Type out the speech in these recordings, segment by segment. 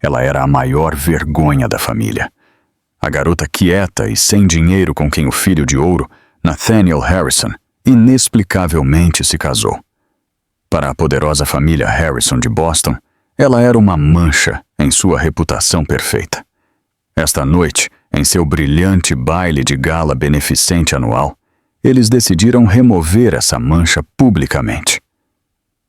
Ela era a maior vergonha da família. A garota quieta e sem dinheiro com quem o filho de ouro, Nathaniel Harrison, inexplicavelmente se casou. Para a poderosa família Harrison de Boston, ela era uma mancha em sua reputação perfeita. Esta noite, em seu brilhante baile de gala beneficente anual, eles decidiram remover essa mancha publicamente.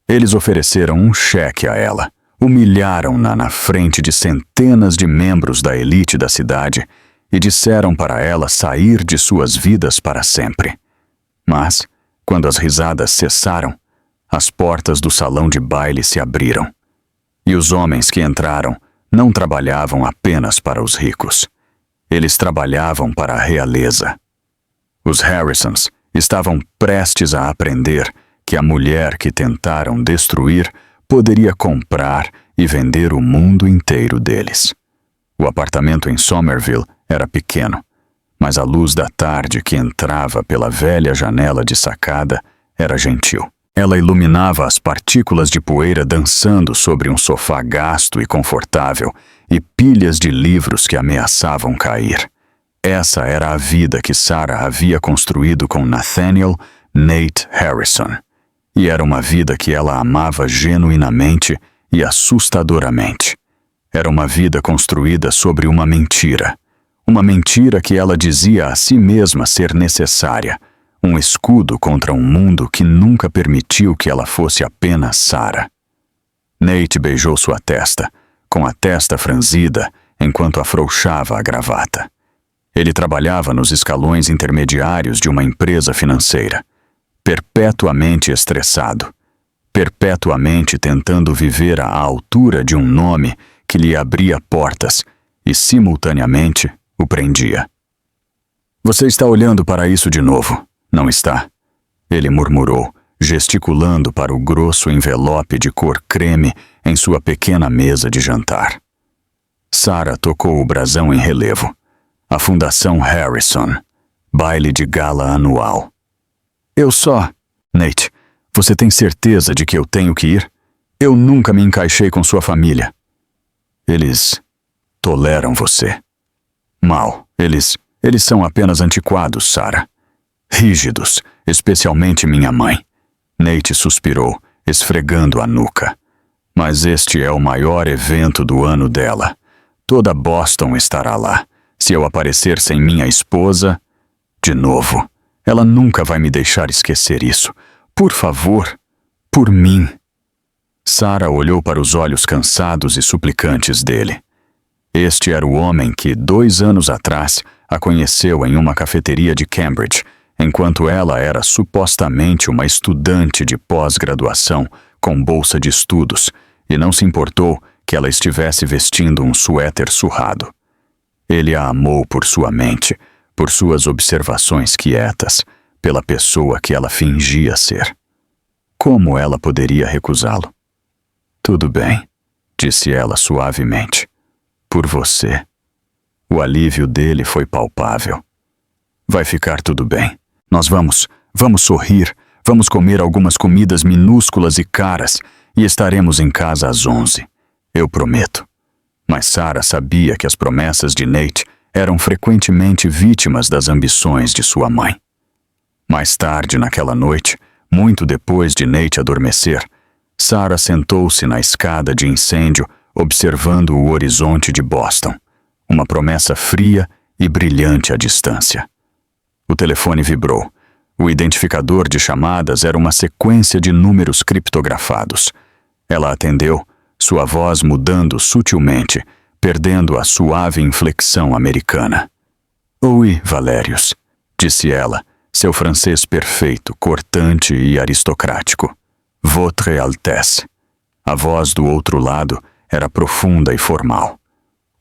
Eles ofereceram um cheque a ela, humilharam-na na frente de centenas de membros da elite da cidade e disseram para ela sair de suas vidas para sempre. Mas, quando as risadas cessaram, as portas do salão de baile se abriram. E os homens que entraram não trabalhavam apenas para os ricos. Eles trabalhavam para a realeza. Os Harrisons estavam prestes a aprender que a mulher que tentaram destruir poderia comprar e vender o mundo inteiro deles. O apartamento em Somerville era pequeno, mas a luz da tarde que entrava pela velha janela de sacada era gentil. Ela iluminava as partículas de poeira dançando sobre um sofá gasto e confortável e pilhas de livros que ameaçavam cair. Essa era a vida que Sarah havia construído com Nathaniel Nate Harrison. E era uma vida que ela amava genuinamente e assustadoramente. Era uma vida construída sobre uma mentira. Uma mentira que ela dizia a si mesma ser necessária. Um escudo contra um mundo que nunca permitiu que ela fosse apenas Sarah. Nate beijou sua testa, com a testa franzida, enquanto afrouxava a gravata. Ele trabalhava nos escalões intermediários de uma empresa financeira. Perpetuamente estressado, perpetuamente tentando viver à altura de um nome que lhe abria portas e, simultaneamente, o prendia. Você está olhando para isso de novo, não está? Ele murmurou, gesticulando para o grosso envelope de cor creme em sua pequena mesa de jantar. Sarah tocou o brasão em relevo. A Fundação Harrison, baile de gala anual. Nate, você tem certeza de que eu tenho que ir? Eu nunca me encaixei com sua família. Eles toleram você. Mal, eles são apenas antiquados, Sarah. Rígidos, especialmente minha mãe. Nate suspirou, esfregando a nuca. Mas este é o maior evento do ano dela. Toda Boston estará lá. Se eu aparecer sem minha esposa, de novo. Ela nunca vai me deixar esquecer isso. Por favor, por mim. Sarah olhou para os olhos cansados e suplicantes dele. Este era o homem que, 2 anos atrás, a conheceu em uma cafeteria de Cambridge, enquanto ela era supostamente uma estudante de pós-graduação com bolsa de estudos, e não se importou que ela estivesse vestindo um suéter surrado. Ele a amou por sua mente, por suas observações quietas, pela pessoa que ela fingia ser. Como ela poderia recusá-lo? Tudo bem, disse ela suavemente. Por você. O alívio dele foi palpável. Vai ficar tudo bem. Nós vamos sorrir, vamos comer algumas comidas minúsculas e caras e estaremos em casa às 11. Eu prometo. Mas Sarah sabia que as promessas de Nate eram frequentemente vítimas das ambições de sua mãe. Mais tarde naquela noite, muito depois de Nate adormecer, Sarah sentou-se na escada de incêndio, observando o horizonte de Boston, uma promessa fria e brilhante à distância. O telefone vibrou. O identificador de chamadas era uma sequência de números criptografados. Ela atendeu, sua voz mudando sutilmente, perdendo a suave inflexão americana. «Oui, Valérius», disse ela, seu francês perfeito, cortante e aristocrático. «Votre Altesse». A voz do outro lado era profunda e formal.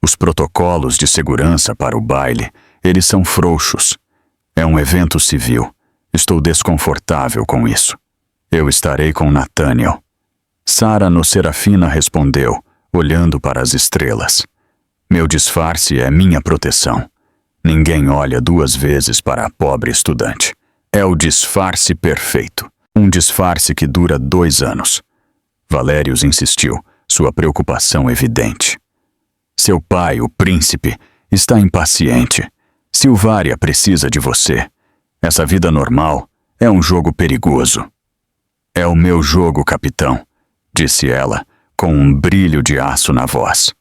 Os protocolos de segurança para o baile, eles são frouxos. É um evento civil. Estou desconfortável com isso. Eu estarei com Nathaniel. Sarah no Serafina respondeu, olhando para as estrelas. Meu disfarce é minha proteção. Ninguém olha 2 vezes para a pobre estudante. É o disfarce perfeito. Um disfarce que dura 2 anos. Valérius insistiu, sua preocupação evidente. Seu pai, o príncipe, está impaciente. Silvária precisa de você. Essa vida normal é um jogo perigoso. É o meu jogo, capitão, disse ela, com um brilho de aço na voz.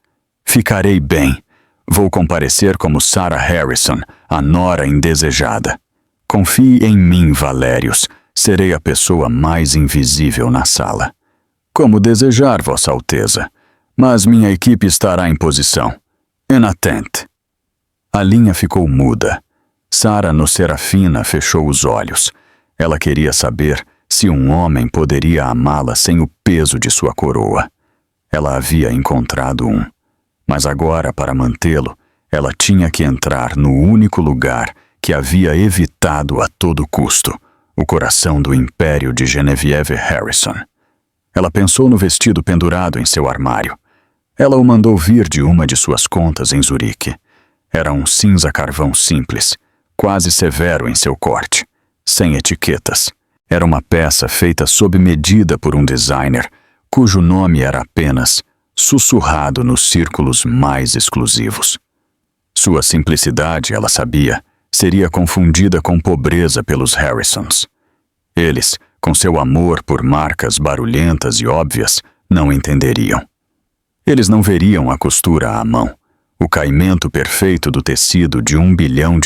Ficarei bem. Vou comparecer como Sarah Harrison, a nora indesejada. Confie em mim, Valérius. Serei a pessoa mais invisível na sala. Como desejar, Vossa Alteza. Mas minha equipe estará em posição. En attente. A linha ficou muda. Sarah Nocerafina fechou os olhos. Ela queria saber se um homem poderia amá-la sem o peso de sua coroa. Ela havia encontrado um. Mas agora, para mantê-lo, ela tinha que entrar no único lugar que havia evitado a todo custo, o coração do império de Genevieve Harrison. Ela pensou no vestido pendurado em seu armário. Ela o mandou vir de uma de suas contas em Zurique. Era um cinza carvão simples, quase severo em seu corte, sem etiquetas. Era uma peça feita sob medida por um designer, cujo nome era apenas sussurrado nos círculos mais exclusivos. Sua simplicidade, ela sabia, seria confundida com pobreza pelos Harrisons. Eles, com seu amor por marcas barulhentas e óbvias, não entenderiam. Eles não veriam a costura à mão, o caimento perfeito do tecido de $1 bilhão.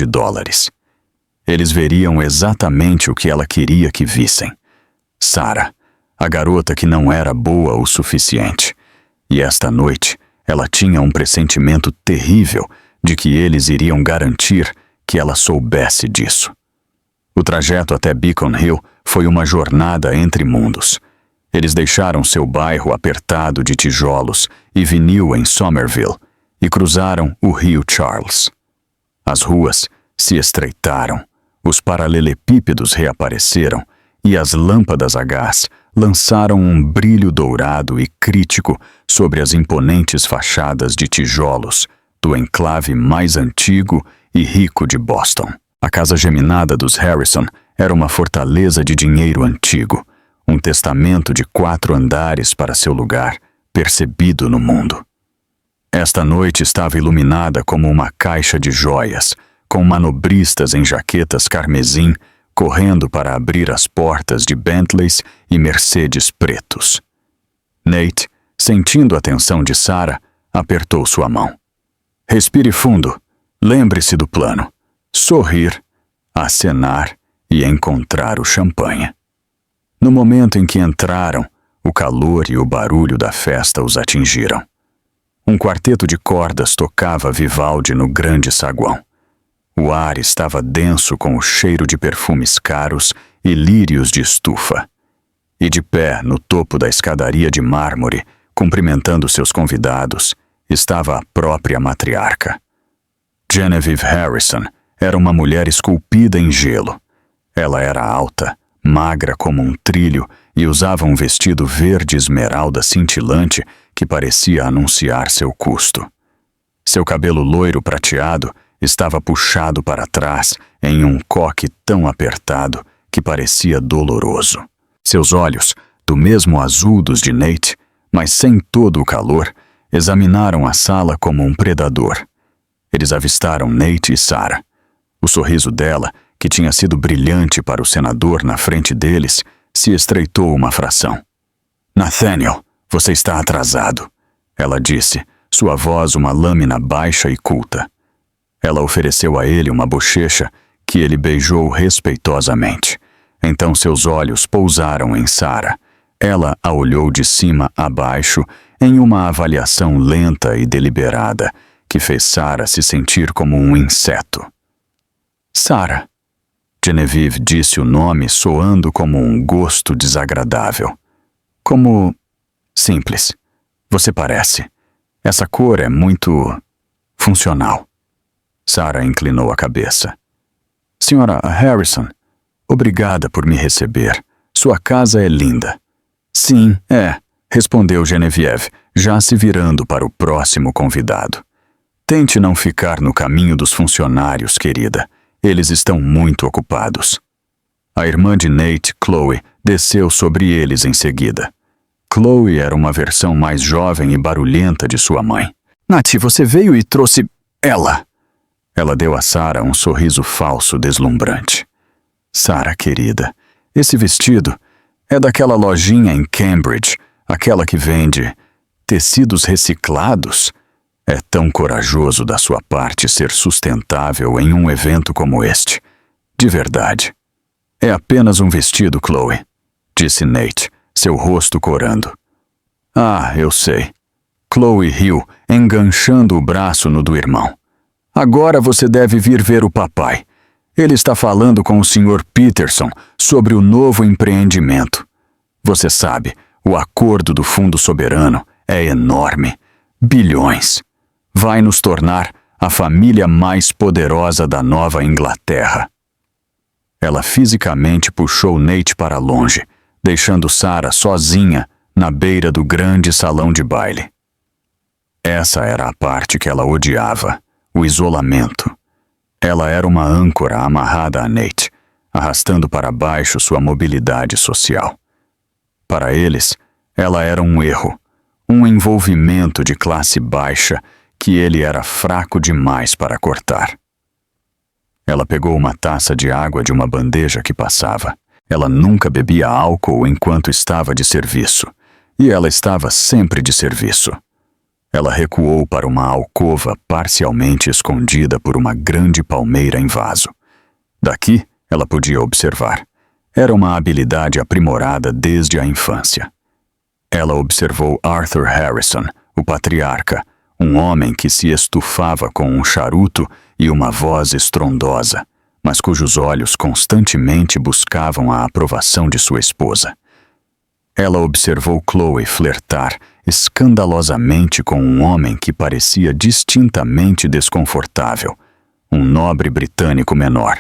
Eles veriam exatamente o que ela queria que vissem. Sarah, a garota que não era boa o suficiente. E esta noite, ela tinha um pressentimento terrível de que eles iriam garantir que ela soubesse disso. O trajeto até Beacon Hill foi uma jornada entre mundos. Eles deixaram seu bairro apertado de tijolos e vinil em Somerville e cruzaram o rio Charles. As ruas se estreitaram, os paralelepípedos reapareceram e as lâmpadas a gás lançaram um brilho dourado e crítico sobre as imponentes fachadas de tijolos do enclave mais antigo e rico de Boston. A casa geminada dos Harrison era uma fortaleza de dinheiro antigo, um testamento de 4 andares para seu lugar, percebido no mundo. Esta noite estava iluminada como uma caixa de joias, com manobristas em jaquetas carmesim, correndo para abrir as portas de Bentleys e Mercedes pretos. Nate, sentindo a tensão de Sarah, apertou sua mão. Respire fundo. Lembre-se do plano. Sorrir, acenar e encontrar o champanhe. No momento em que entraram, o calor e o barulho da festa os atingiram. Um quarteto de cordas tocava Vivaldi no grande saguão. O ar estava denso com o cheiro de perfumes caros e lírios de estufa. E de pé no topo da escadaria de mármore, cumprimentando seus convidados, estava a própria matriarca. Genevieve Harrison era uma mulher esculpida em gelo. Ela era alta, magra como um trilho e usava um vestido verde esmeralda cintilante que parecia anunciar seu custo. Seu cabelo loiro prateado estava puxado para trás em um coque tão apertado que parecia doloroso. Seus olhos, do mesmo azul dos de Nate, mas sem todo o calor, examinaram a sala como um predador. Eles avistaram Nate e Sarah. O sorriso dela, que tinha sido brilhante para o senador na frente deles, se estreitou uma fração. Nathaniel, você está atrasado, ela disse, sua voz uma lâmina baixa e culta. Ela ofereceu a ele uma bochecha que ele beijou respeitosamente. Então seus olhos pousaram em Sarah. Ela a olhou de cima a baixo em uma avaliação lenta e deliberada que fez Sarah se sentir como um inseto. Sarah. Genevieve disse o nome soando como um gosto desagradável. Como simples. Você parece. Essa cor é muito funcional. Sarah inclinou a cabeça. Senhora Harrison, obrigada por me receber. Sua casa é linda. Sim, é, respondeu Genevieve, já se virando para o próximo convidado. Tente não ficar no caminho dos funcionários, querida. Eles estão muito ocupados. A irmã de Nate, Chloe, desceu sobre eles em seguida. Chloe era uma versão mais jovem e barulhenta de sua mãe. Nath, você veio e trouxe ela. Ela deu a Sarah um sorriso falso deslumbrante. Sarah, querida, esse vestido é daquela lojinha em Cambridge, aquela que vende tecidos reciclados. É tão corajoso da sua parte ser sustentável em um evento como este. De verdade. É apenas um vestido, Chloe, disse Nate, seu rosto corando. Ah, eu sei. Chloe riu, enganchando o braço no do irmão. Agora você deve vir ver o papai. Ele está falando com o Sr. Peterson sobre o novo empreendimento. Você sabe, o acordo do Fundo Soberano é enorme. Bilhões. Vai nos tornar a família mais poderosa da Nova Inglaterra. Ela fisicamente puxou Nate para longe, deixando Sarah sozinha na beira do grande salão de baile. Essa era a parte que ela odiava, o isolamento. Ela era uma âncora amarrada a Nate, arrastando para baixo sua mobilidade social. Para eles, ela era um erro, um envolvimento de classe baixa que ele era fraco demais para cortar. Ela pegou uma taça de água de uma bandeja que passava. Ela nunca bebia álcool enquanto estava de serviço, e ela estava sempre de serviço. Ela recuou para uma alcova parcialmente escondida por uma grande palmeira em vaso. Daqui, ela podia observar. Era uma habilidade aprimorada desde a infância. Ela observou Arthur Harrison, o patriarca, um homem que se estufava com um charuto e uma voz estrondosa, mas cujos olhos constantemente buscavam a aprovação de sua esposa. Ela observou Chloe flertar escandalosamente com um homem que parecia distintamente desconfortável, um nobre britânico menor,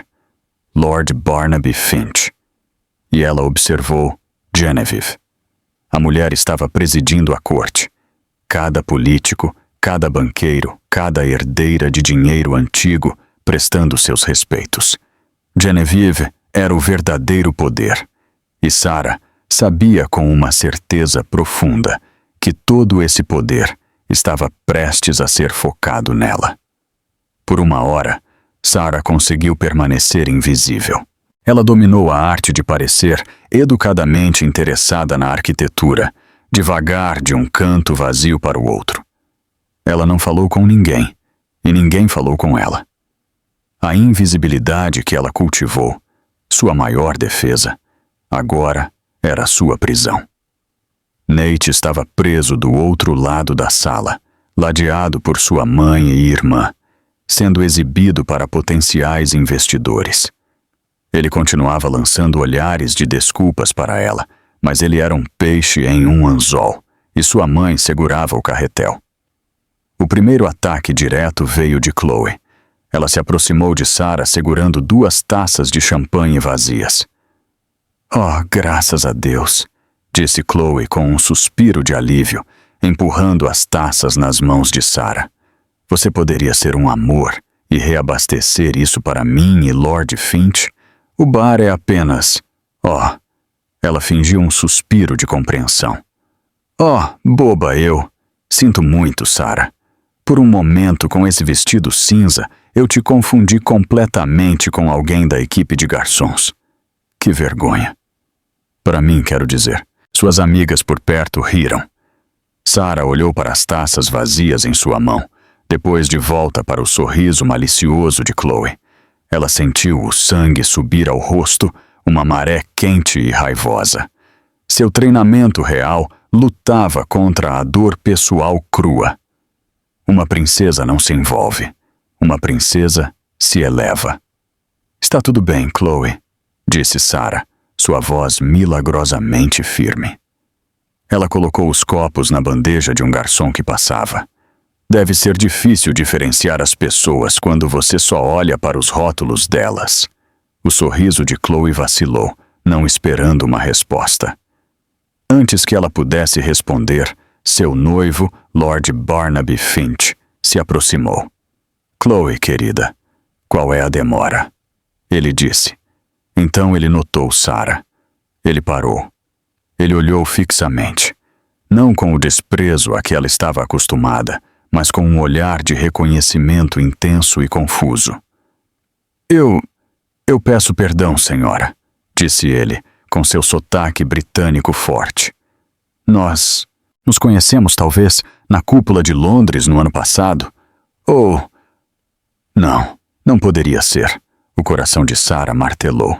Lord Barnaby Finch. E ela observou Genevieve. A mulher estava presidindo a corte. Cada político, cada banqueiro, cada herdeira de dinheiro antigo prestando seus respeitos. Genevieve era o verdadeiro poder, e Sarah sabia com uma certeza profunda que todo esse poder estava prestes a ser focado nela. Por uma hora, Sarah conseguiu permanecer invisível. Ela dominou a arte de parecer educadamente interessada na arquitetura, devagar de um canto vazio para o outro. Ela não falou com ninguém, e ninguém falou com ela. A invisibilidade que ela cultivou, sua maior defesa, agora era sua prisão. Nate estava preso do outro lado da sala, ladeado por sua mãe e irmã, sendo exibido para potenciais investidores. Ele continuava lançando olhares de desculpas para ela, mas ele era um peixe em um anzol, e sua mãe segurava o carretel. O primeiro ataque direto veio de Chloe. Ela se aproximou de Sarah segurando 2 taças de champanhe vazias. Oh, graças a Deus, disse Chloe com um suspiro de alívio, empurrando as taças nas mãos de Sarah. Você poderia ser um amor e reabastecer isso para mim e Lord Finch? O bar é apenas... Oh, ela fingiu um suspiro de compreensão. Oh, boba eu. Sinto muito, Sarah. Por um momento, com esse vestido cinza, eu te confundi completamente com alguém da equipe de garçons. Que vergonha. Para mim, quero dizer. Suas amigas por perto riram. Sarah olhou para as taças vazias em sua mão, depois de volta para o sorriso malicioso de Chloe. Ela sentiu o sangue subir ao rosto, uma maré quente e raivosa. Seu treinamento real lutava contra a dor pessoal crua. Uma princesa não se envolve. Uma princesa se eleva. Está tudo bem, Chloe, disse Sarah, sua voz milagrosamente firme. Ela colocou os copos na bandeja de um garçom que passava. Deve ser difícil diferenciar as pessoas quando você só olha para os rótulos delas. O sorriso de Chloe vacilou, não esperando uma resposta. Antes que ela pudesse responder, seu noivo, Lord Barnaby Finch, se aproximou. Chloe, querida, qual é a demora? Ele disse. Então ele notou Sarah. Ele parou. Ele olhou fixamente. Não com o desprezo a que ela estava acostumada, mas com um olhar de reconhecimento intenso e confuso. Eu peço perdão, senhora, disse ele, com seu sotaque britânico forte. Nós nos conhecemos, talvez, na cúpula de Londres no ano passado? Ou... Não poderia ser, o coração de Sarah martelou.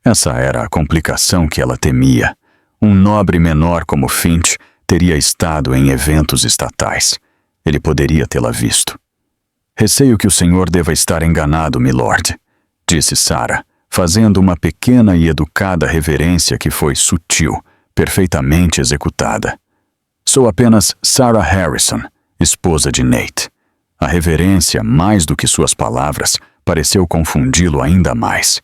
Essa era a complicação que ela temia. Um nobre menor como Finch teria estado em eventos estatais. Ele poderia tê-la visto. Receio que o senhor deva estar enganado, milord, disse Sarah, fazendo uma pequena e educada reverência que foi sutil, perfeitamente executada. Sou apenas Sarah Harrison, esposa de Nate. A reverência, mais do que suas palavras, pareceu confundi-lo ainda mais.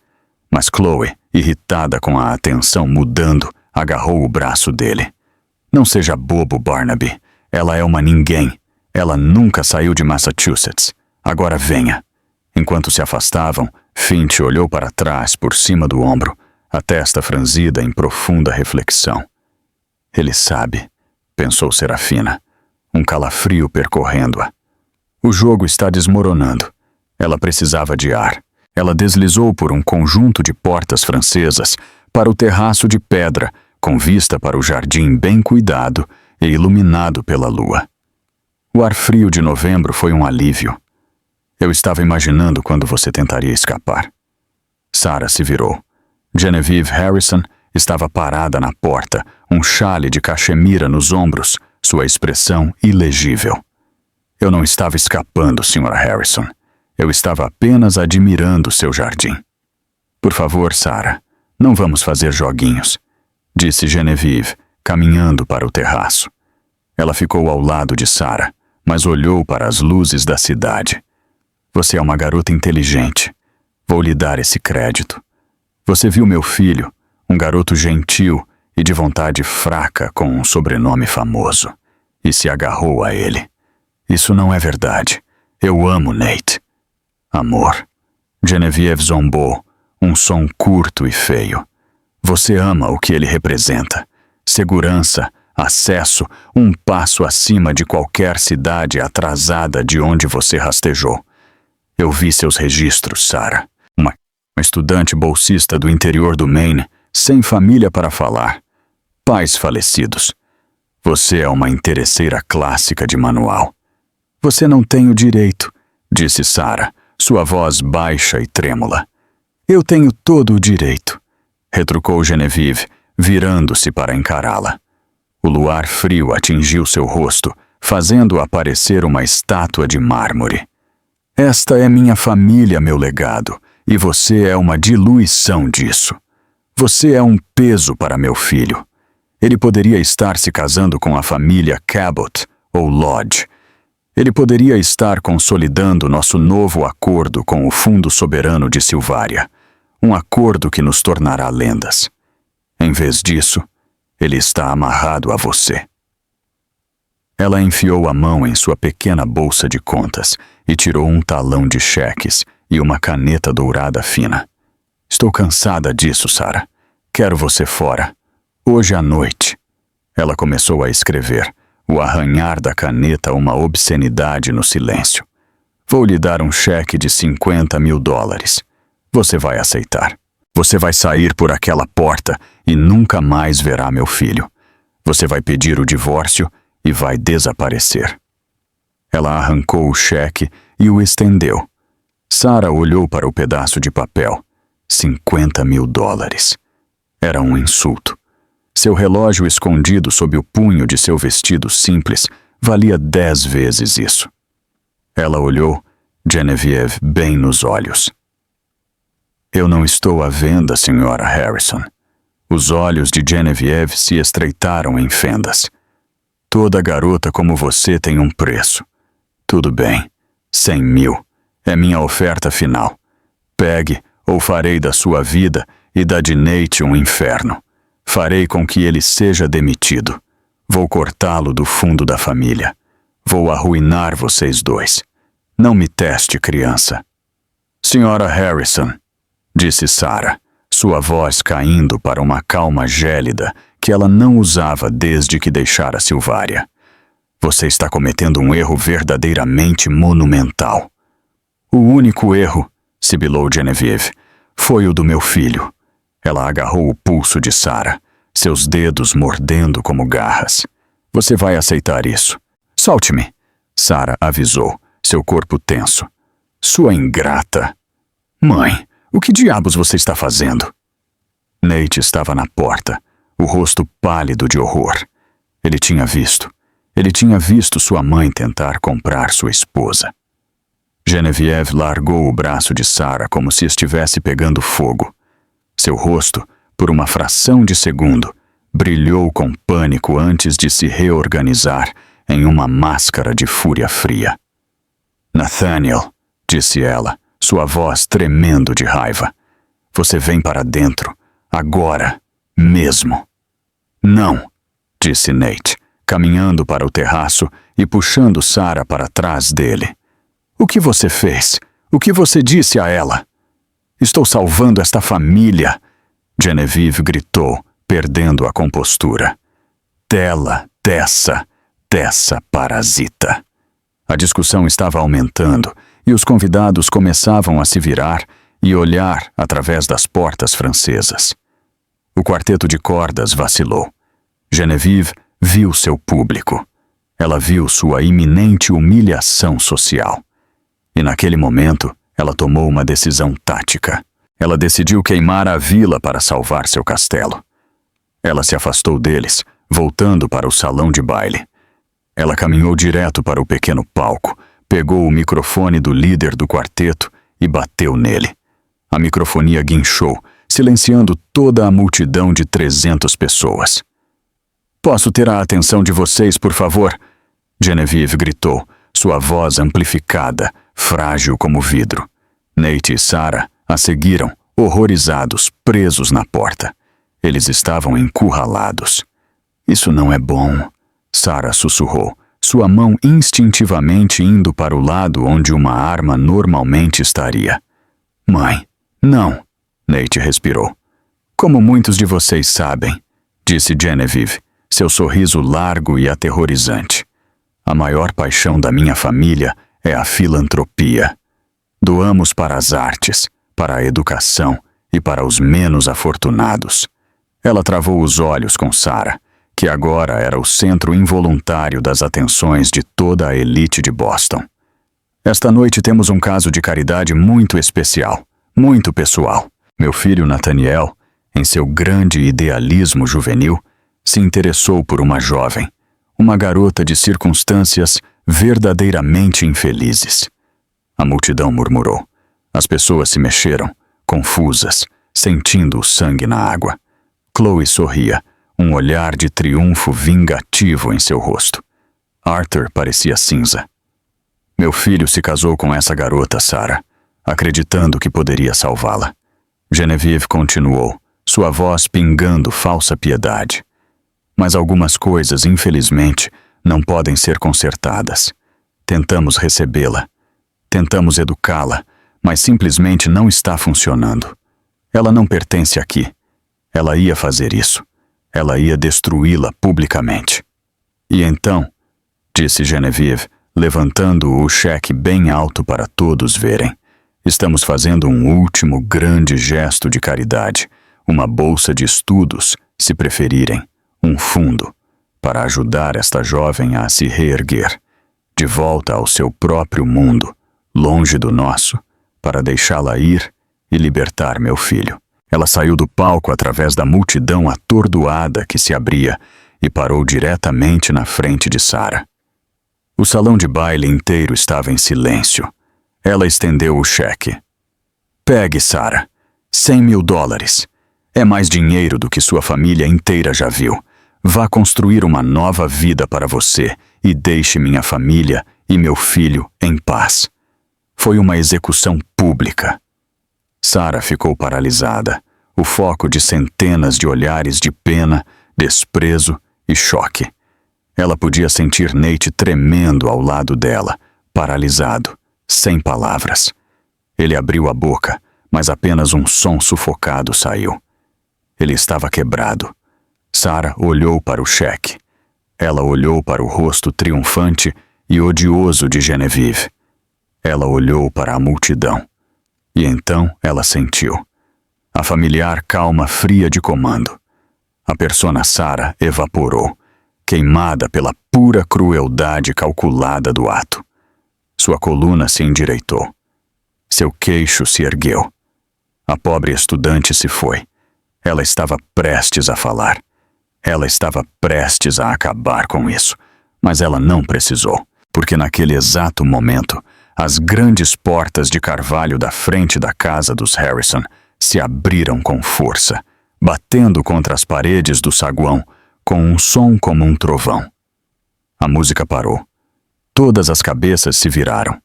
Mas Chloe, irritada com a atenção mudando, agarrou o braço dele. Não seja bobo, Barnaby. Ela é uma ninguém. Ela nunca saiu de Massachusetts. Agora venha. Enquanto se afastavam, Finch olhou para trás por cima do ombro, a testa franzida em profunda reflexão. Ele sabe, pensou Serafina, um calafrio percorrendo-a. O jogo está desmoronando. Ela precisava de ar. Ela deslizou por um conjunto de portas francesas para o terraço de pedra, com vista para o jardim bem cuidado e iluminado pela lua. O ar frio de novembro foi um alívio. Eu estava imaginando quando você tentaria escapar. Sarah se virou. Genevieve Harrison estava parada na porta, um chale de cachemira nos ombros, sua expressão ilegível. Eu não estava escapando, Sra. Harrison. Eu estava apenas admirando seu jardim. Por favor, Sarah, não vamos fazer joguinhos, disse Genevieve, caminhando para o terraço. Ela ficou ao lado de Sarah, mas olhou para as luzes da cidade. Você é uma garota inteligente. Vou lhe dar esse crédito. Você viu meu filho, um garoto gentil e de vontade fraca com um sobrenome famoso, e se agarrou a ele. Isso não é verdade. Eu amo Nate. Amor. Genevieve zombou, um som curto e feio. Você ama o que ele representa. Segurança, acesso, um passo acima de qualquer cidade atrasada de onde você rastejou. Eu vi seus registros, Sarah. Uma estudante bolsista do interior do Maine, sem família para falar. Pais falecidos. Você é uma interesseira clássica de manual. Você não tem o direito, disse Sarah, sua voz baixa e trêmula. Eu tenho todo o direito, retrucou Genevieve, virando-se para encará-la. O luar frio atingiu seu rosto, fazendo-a parecer uma estátua de mármore. Esta é minha família, meu legado, e você é uma diluição disso. Você é um peso para meu filho. Ele poderia estar se casando com a família Cabot ou Lodge. Ele poderia estar consolidando nosso novo acordo com o Fundo Soberano de Silvária, um acordo que nos tornará lendas. Em vez disso, ele está amarrado a você. Ela enfiou a mão em sua pequena bolsa de contas e tirou um talão de cheques e uma caneta dourada fina. Estou cansada disso, Sarah. Quero você fora. Hoje à noite. Ela começou a escrever, o arranhar da caneta uma obscenidade no silêncio. Vou lhe dar um cheque de $50.000. Você vai aceitar. Você vai sair por aquela porta e nunca mais verá meu filho. Você vai pedir o divórcio e vai desaparecer. Ela arrancou o cheque e o estendeu. Sarah olhou para o pedaço de papel. $50.000. Era um insulto. Seu relógio escondido sob o punho de seu vestido simples valia 10 vezes isso. Ela olhou Genevieve bem nos olhos. Eu não estou à venda, Sra. Harrison. Os olhos de Genevieve se estreitaram em fendas. Toda garota como você tem um preço. Tudo bem, 100 mil. É minha oferta final. Pegue ou farei da sua vida e da de Nate um inferno. Farei com que ele seja demitido. Vou cortá-lo do fundo da família. Vou arruinar vocês dois. Não me teste, criança. Sra. Harrison, disse Sarah, sua voz caindo para uma calma gélida que ela não usava desde que deixara Silvária. Você está cometendo um erro verdadeiramente monumental. O único erro, sibilou Genevieve, foi o do meu filho. Ela agarrou o pulso de Sarah, seus dedos mordendo como garras. Você vai aceitar isso. Solte-me, Sarah avisou, seu corpo tenso. Sua ingrata. Mãe, o que diabos você está fazendo? Nate estava na porta, o rosto pálido de horror. Ele tinha visto sua mãe tentar comprar sua esposa. Genevieve largou o braço de Sarah como se estivesse pegando fogo. Seu rosto, por uma fração de segundo, brilhou com pânico antes de se reorganizar em uma máscara de fúria fria. Nathaniel, disse ela, sua voz tremendo de raiva. Você vem para dentro, agora, mesmo. Não, disse Nate, caminhando para o terraço e puxando Sarah para trás dele. O que você fez? O que você disse a ela? Estou salvando esta família, Genevieve gritou, perdendo a compostura. Tela, dessa parasita. A discussão estava aumentando e os convidados começavam a se virar e olhar através das portas francesas. O quarteto de cordas vacilou. Genevieve viu seu público. Ela viu sua iminente humilhação social. E naquele momento, ela tomou uma decisão tática. Ela decidiu queimar a vila para salvar seu castelo. Ela se afastou deles, voltando para o salão de baile. Ela caminhou direto para o pequeno palco, pegou o microfone do líder do quarteto e bateu nele. A microfonia guinchou, silenciando toda a multidão de 300 pessoas. Posso ter a atenção de vocês, por favor? Genevieve gritou, sua voz amplificada, frágil como vidro. Nate e Sarah a seguiram, horrorizados, presos na porta. Eles estavam encurralados. Isso não é bom, Sarah sussurrou, sua mão instintivamente indo para o lado onde uma arma normalmente estaria. Mãe, não, Nate respirou. Como muitos de vocês sabem, disse Genevieve, seu sorriso largo e aterrorizante. A maior paixão da minha família é a filantropia. Doamos para as artes, para a educação e para os menos afortunados. Ela travou os olhos com Sarah, que agora era o centro involuntário das atenções de toda a elite de Boston. Esta noite temos um caso de caridade muito especial, muito pessoal. Meu filho Nathaniel, em seu grande idealismo juvenil, se interessou por uma jovem, uma garota de circunstâncias verdadeiramente infelizes. A multidão murmurou. As pessoas se mexeram, confusas, sentindo o sangue na água. Chloe sorria, um olhar de triunfo vingativo em seu rosto. Arthur parecia cinza. Meu filho se casou com essa garota, Sarah, acreditando que poderia salvá-la. Genevieve continuou, sua voz pingando falsa piedade. Mas algumas coisas, infelizmente, não podem ser consertadas. Tentamos recebê-la. Tentamos educá-la, mas simplesmente não está funcionando. Ela não pertence aqui. Ela ia fazer isso. Ela ia destruí-la publicamente. E então, disse Genevieve, levantando o cheque bem alto para todos verem, estamos fazendo um último grande gesto de caridade, uma bolsa de estudos, se preferirem, um fundo, para ajudar esta jovem a se reerguer, de volta ao seu próprio mundo, longe do nosso, para deixá-la ir e libertar meu filho. Ela saiu do palco através da multidão atordoada que se abria e parou diretamente na frente de Sarah. O salão de baile inteiro estava em silêncio. Ela estendeu o cheque. Pegue, Sarah. $100.000. É mais dinheiro do que sua família inteira já viu. Vá construir uma nova vida para você e deixe minha família e meu filho em paz. Foi uma execução pública. Sarah ficou paralisada, o foco de centenas de olhares de pena, desprezo e choque. Ela podia sentir Nate tremendo ao lado dela, paralisado, sem palavras. Ele abriu a boca, mas apenas um som sufocado saiu. Ele estava quebrado. Sarah olhou para o cheque. Ela olhou para o rosto triunfante e odioso de Genevieve. Ela olhou para a multidão. E então ela sentiu a familiar calma fria de comando. A persona Sarah evaporou, queimada pela pura crueldade calculada do ato. Sua coluna se endireitou. Seu queixo se ergueu. A pobre estudante se foi. Ela estava prestes a falar. Ela estava prestes a acabar com isso, mas ela não precisou, porque naquele exato momento, as grandes portas de carvalho da frente da casa dos Harrison se abriram com força, batendo contra as paredes do saguão com um som como um trovão. A música parou. Todas as cabeças se viraram,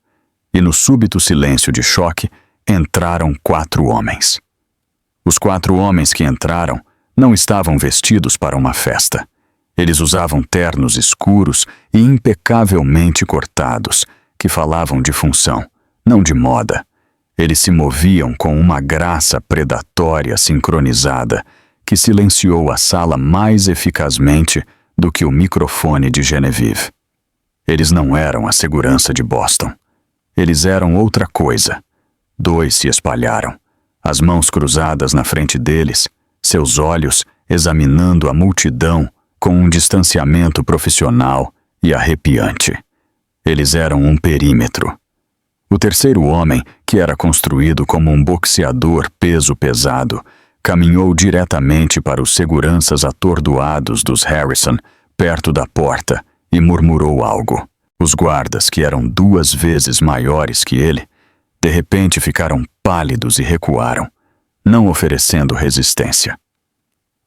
e no súbito silêncio de choque entraram 4 homens. Os 4 homens que entraram não estavam vestidos para uma festa. Eles usavam ternos escuros e impecavelmente cortados, que falavam de função, não de moda. Eles se moviam com uma graça predatória sincronizada que silenciou a sala mais eficazmente do que o microfone de Genevieve. Eles não eram a segurança de Boston. Eles eram outra coisa. 2 se espalharam, as mãos cruzadas na frente deles, seus olhos examinando a multidão com um distanciamento profissional e arrepiante. Eles eram um perímetro. O terceiro homem, que era construído como um boxeador peso pesado, caminhou diretamente para os seguranças atordoados dos Harrison, perto da porta, e murmurou algo. Os guardas, que eram 2 vezes maiores que ele, de repente ficaram pálidos e recuaram, não oferecendo resistência.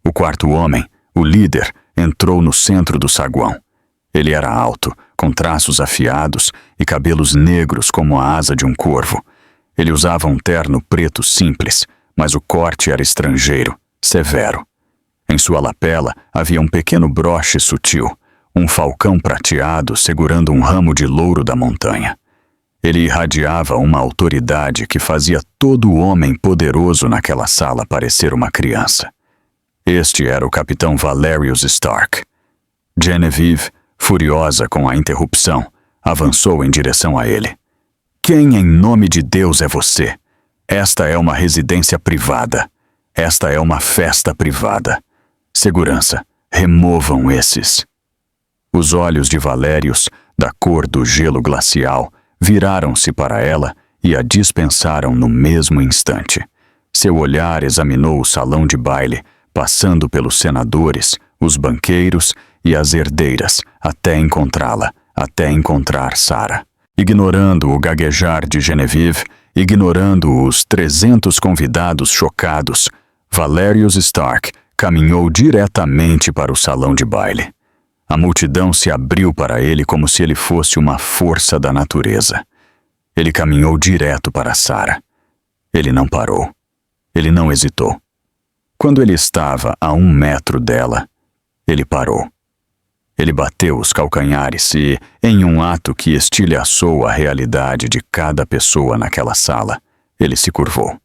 O quarto homem, o líder, entrou no centro do saguão. Ele era alto, com traços afiados e cabelos negros como a asa de um corvo. Ele usava um terno preto simples, mas o corte era estrangeiro, severo. Em sua lapela havia um pequeno broche sutil, um falcão prateado segurando um ramo de louro da montanha. Ele irradiava uma autoridade que fazia todo homem poderoso naquela sala parecer uma criança. Este era o capitão Valerius Stark. Genevieve, furiosa com a interrupção, avançou em direção a ele. Quem em nome de Deus é você? Esta é uma residência privada. Esta é uma festa privada. Segurança, removam esses. Os olhos de Valerius, da cor do gelo glacial, viraram-se para ela e a dispensaram no mesmo instante. Seu olhar examinou o salão de baile, passando pelos senadores, os banqueiros e as herdeiras, até encontrá-la, até encontrar Sarah. Ignorando o gaguejar de Genevieve, ignorando os 300 convidados chocados, Valerius Stark caminhou diretamente para o salão de baile. A multidão se abriu para ele como se ele fosse uma força da natureza. Ele caminhou direto para Sarah. Ele não parou. Ele não hesitou. Quando ele estava a 1 metro dela, ele parou. Ele bateu os calcanhares e, em um ato que estilhaçou a realidade de cada pessoa naquela sala, ele se curvou.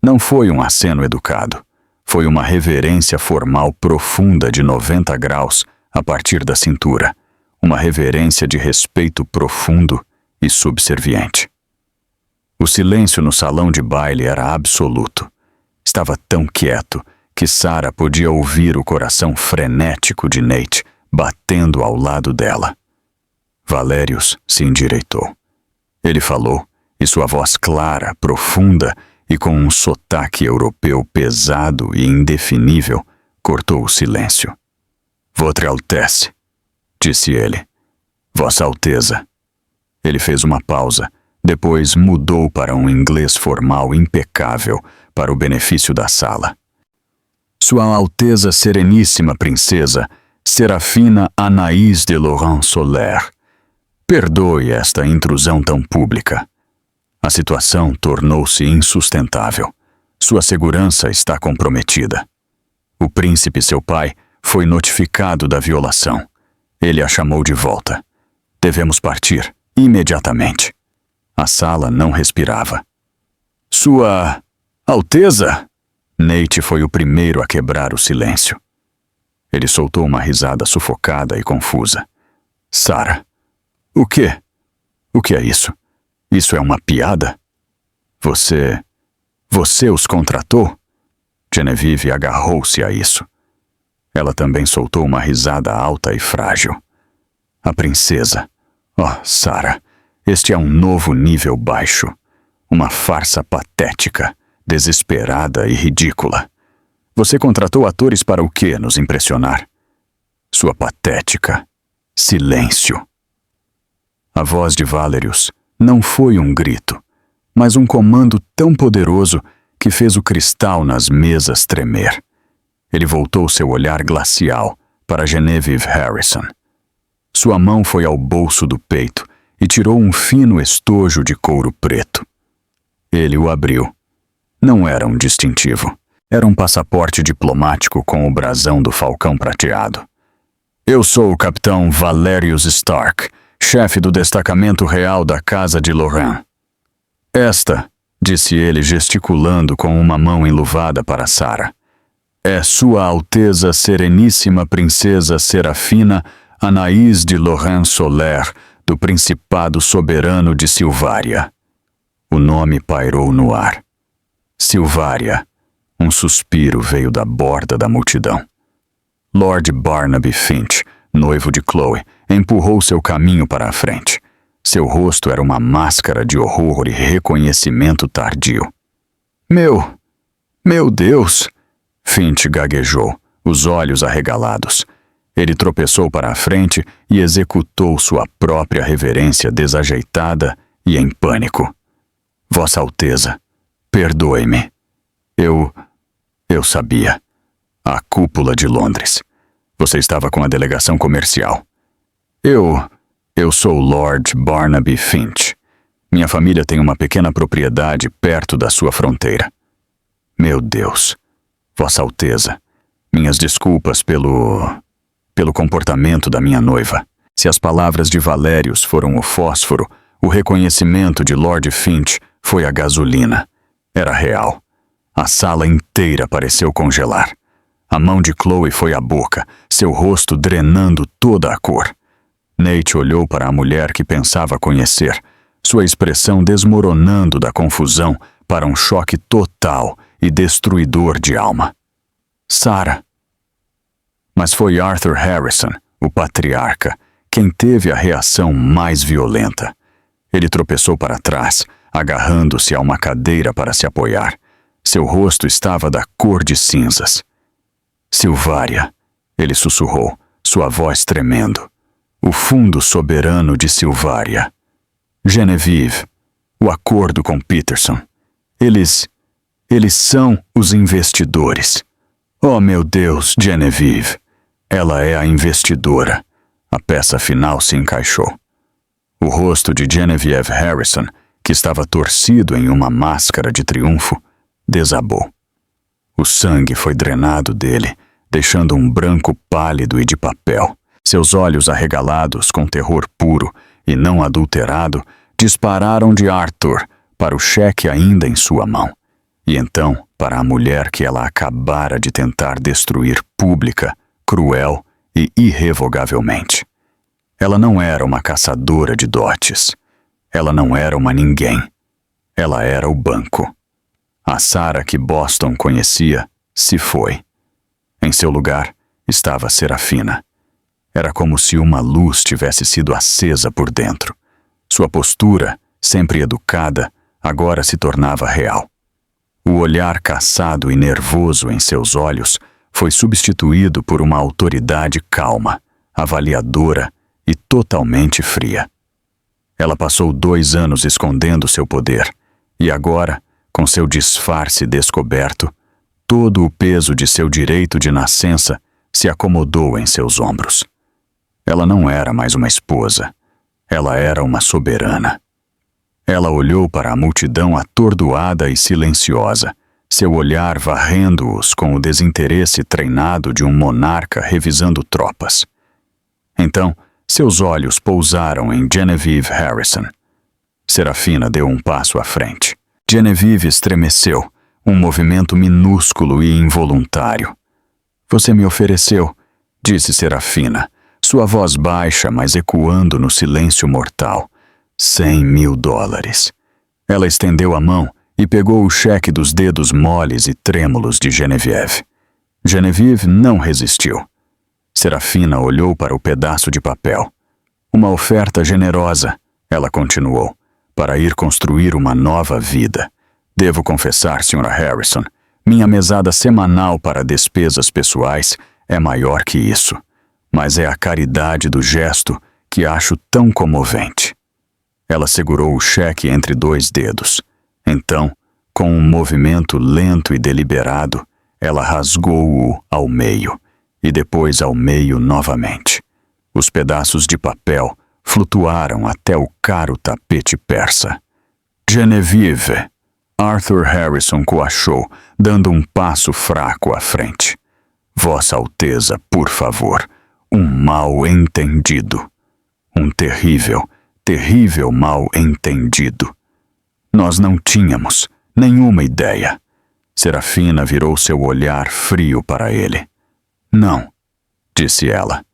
Não foi um aceno educado. Foi uma reverência formal profunda de 90 graus a partir da cintura. Uma reverência de respeito profundo e subserviente. O silêncio no salão de baile era absoluto. Estava tão quieto que Sarah podia ouvir o coração frenético de Nate batendo ao lado dela. Valerius se endireitou. Ele falou, e sua voz clara, profunda e com um sotaque europeu pesado e indefinível, cortou o silêncio. Votre Altesse, disse ele. Vossa Alteza. Ele fez uma pausa, depois mudou para um inglês formal impecável para o benefício da sala. Sua Alteza Sereníssima Princesa Serafina Anaïs de Laurent Soler. Perdoe esta intrusão tão pública. A situação tornou-se insustentável. Sua segurança está comprometida. O príncipe, seu pai, foi notificado da violação. Ele a chamou de volta. Devemos partir, imediatamente. A sala não respirava. Sua Alteza? Nate foi o primeiro a quebrar o silêncio. Ele soltou uma risada sufocada e confusa. Sarah, o quê? O que é isso? Isso é uma piada? Você os contratou? Genevieve agarrou-se a isso. Ela também soltou uma risada alta e frágil. A princesa. Oh, Sarah, este é um novo nível baixo. Uma farsa patética, desesperada e ridícula. Você contratou atores para o quê nos impressionar? Sua patética. Silêncio. A voz de Valerius não foi um grito, mas um comando tão poderoso que fez o cristal nas mesas tremer. Ele voltou seu olhar glacial para Genevieve Harrison. Sua mão foi ao bolso do peito e tirou um fino estojo de couro preto. Ele o abriu. Não era um distintivo. Era um passaporte diplomático com o brasão do falcão prateado. Eu sou o capitão Valerius Stark, chefe do destacamento real da Casa de Lorraine. Esta, disse ele gesticulando com uma mão enluvada para Sarah, é Sua Alteza Sereníssima Princesa Serafina Anaís de Lorraine Soler, do Principado Soberano de Silvária. O nome pairou no ar. Silvária. Um suspiro veio da borda da multidão. Lord Barnaby Finch, noivo de Chloe, empurrou seu caminho para a frente. Seu rosto era uma máscara de horror e reconhecimento tardio. Meu Deus! Finch gaguejou, os olhos arregalados. Ele tropeçou para a frente e executou sua própria reverência desajeitada e em pânico. Vossa Alteza, perdoe-me. Eu sabia. A cúpula de Londres. Você estava com a delegação comercial. Eu sou Lord Barnaby Finch. Minha família tem uma pequena propriedade perto da sua fronteira. Meu Deus. Vossa Alteza, minhas desculpas pelo comportamento da minha noiva. Se as palavras de Valerius foram o fósforo, o reconhecimento de Lord Finch foi a gasolina. Era real. A sala inteira pareceu congelar. A mão de Chloe foi à boca, seu rosto drenando toda a cor. Nate olhou para a mulher que pensava conhecer, sua expressão desmoronando da confusão para um choque total e destruidor de alma. Sarah. Mas foi Arthur Harrison, o patriarca, quem teve a reação mais violenta. Ele tropeçou para trás, agarrando-se a uma cadeira para se apoiar. Seu rosto estava da cor de cinzas. Silvária, ele sussurrou, sua voz tremendo. O fundo soberano de Silvária. Genevieve, o acordo com Peterson. Eles são os investidores. Oh, meu Deus, Genevieve. Ela é a investidora. A peça final se encaixou. O rosto de Genevieve Harrison, que estava torcido em uma máscara de triunfo, desabou. O sangue foi drenado dele, deixando um branco pálido e de papel. Seus olhos arregalados com terror puro e não adulterado dispararam de Arthur para o cheque ainda em sua mão, e então para a mulher que ela acabara de tentar destruir pública, cruel e irrevogavelmente. Ela não era uma caçadora de dotes. Ela não era uma ninguém. Ela era o banco. A Sarah que Boston conhecia se foi. Em seu lugar estava Serafina. Era como se uma luz tivesse sido acesa por dentro. Sua postura, sempre educada, agora se tornava real. O olhar cansado e nervoso em seus olhos foi substituído por uma autoridade calma, avaliadora e totalmente fria. Ela passou 2 anos escondendo seu poder, e agora, com seu disfarce descoberto, todo o peso de seu direito de nascença se acomodou em seus ombros. Ela não era mais uma esposa, ela era uma soberana. Ela olhou para a multidão atordoada e silenciosa, seu olhar varrendo-os com o desinteresse treinado de um monarca revisando tropas. Então, seus olhos pousaram em Genevieve Harrison. Serafina deu um passo à frente. Genevieve estremeceu, um movimento minúsculo e involuntário. Você me ofereceu. disse Serafina, sua voz baixa, mas ecoando no silêncio mortal. $100.000. Ela estendeu a mão e pegou o cheque dos dedos moles e trêmulos de Genevieve. Genevieve não resistiu. Serafina olhou para o pedaço de papel. Uma oferta generosa, ela continuou, para ir construir uma nova vida. Devo confessar, Sra. Harrison, minha mesada semanal para despesas pessoais é maior que isso, mas é a caridade do gesto que acho tão comovente. Ela segurou o cheque entre 2 dedos. Então, com um movimento lento e deliberado, ela rasgou-o ao meio, e depois ao meio novamente. Os pedaços de papel flutuaram até o caro tapete persa. Genevieve, Arthur Harrison coachou, dando um passo fraco à frente. Vossa Alteza, por favor, um mal-entendido. Um terrível, terrível mal-entendido. Nós não tínhamos nenhuma ideia. Serafina virou seu olhar frio para ele. Não, disse ela.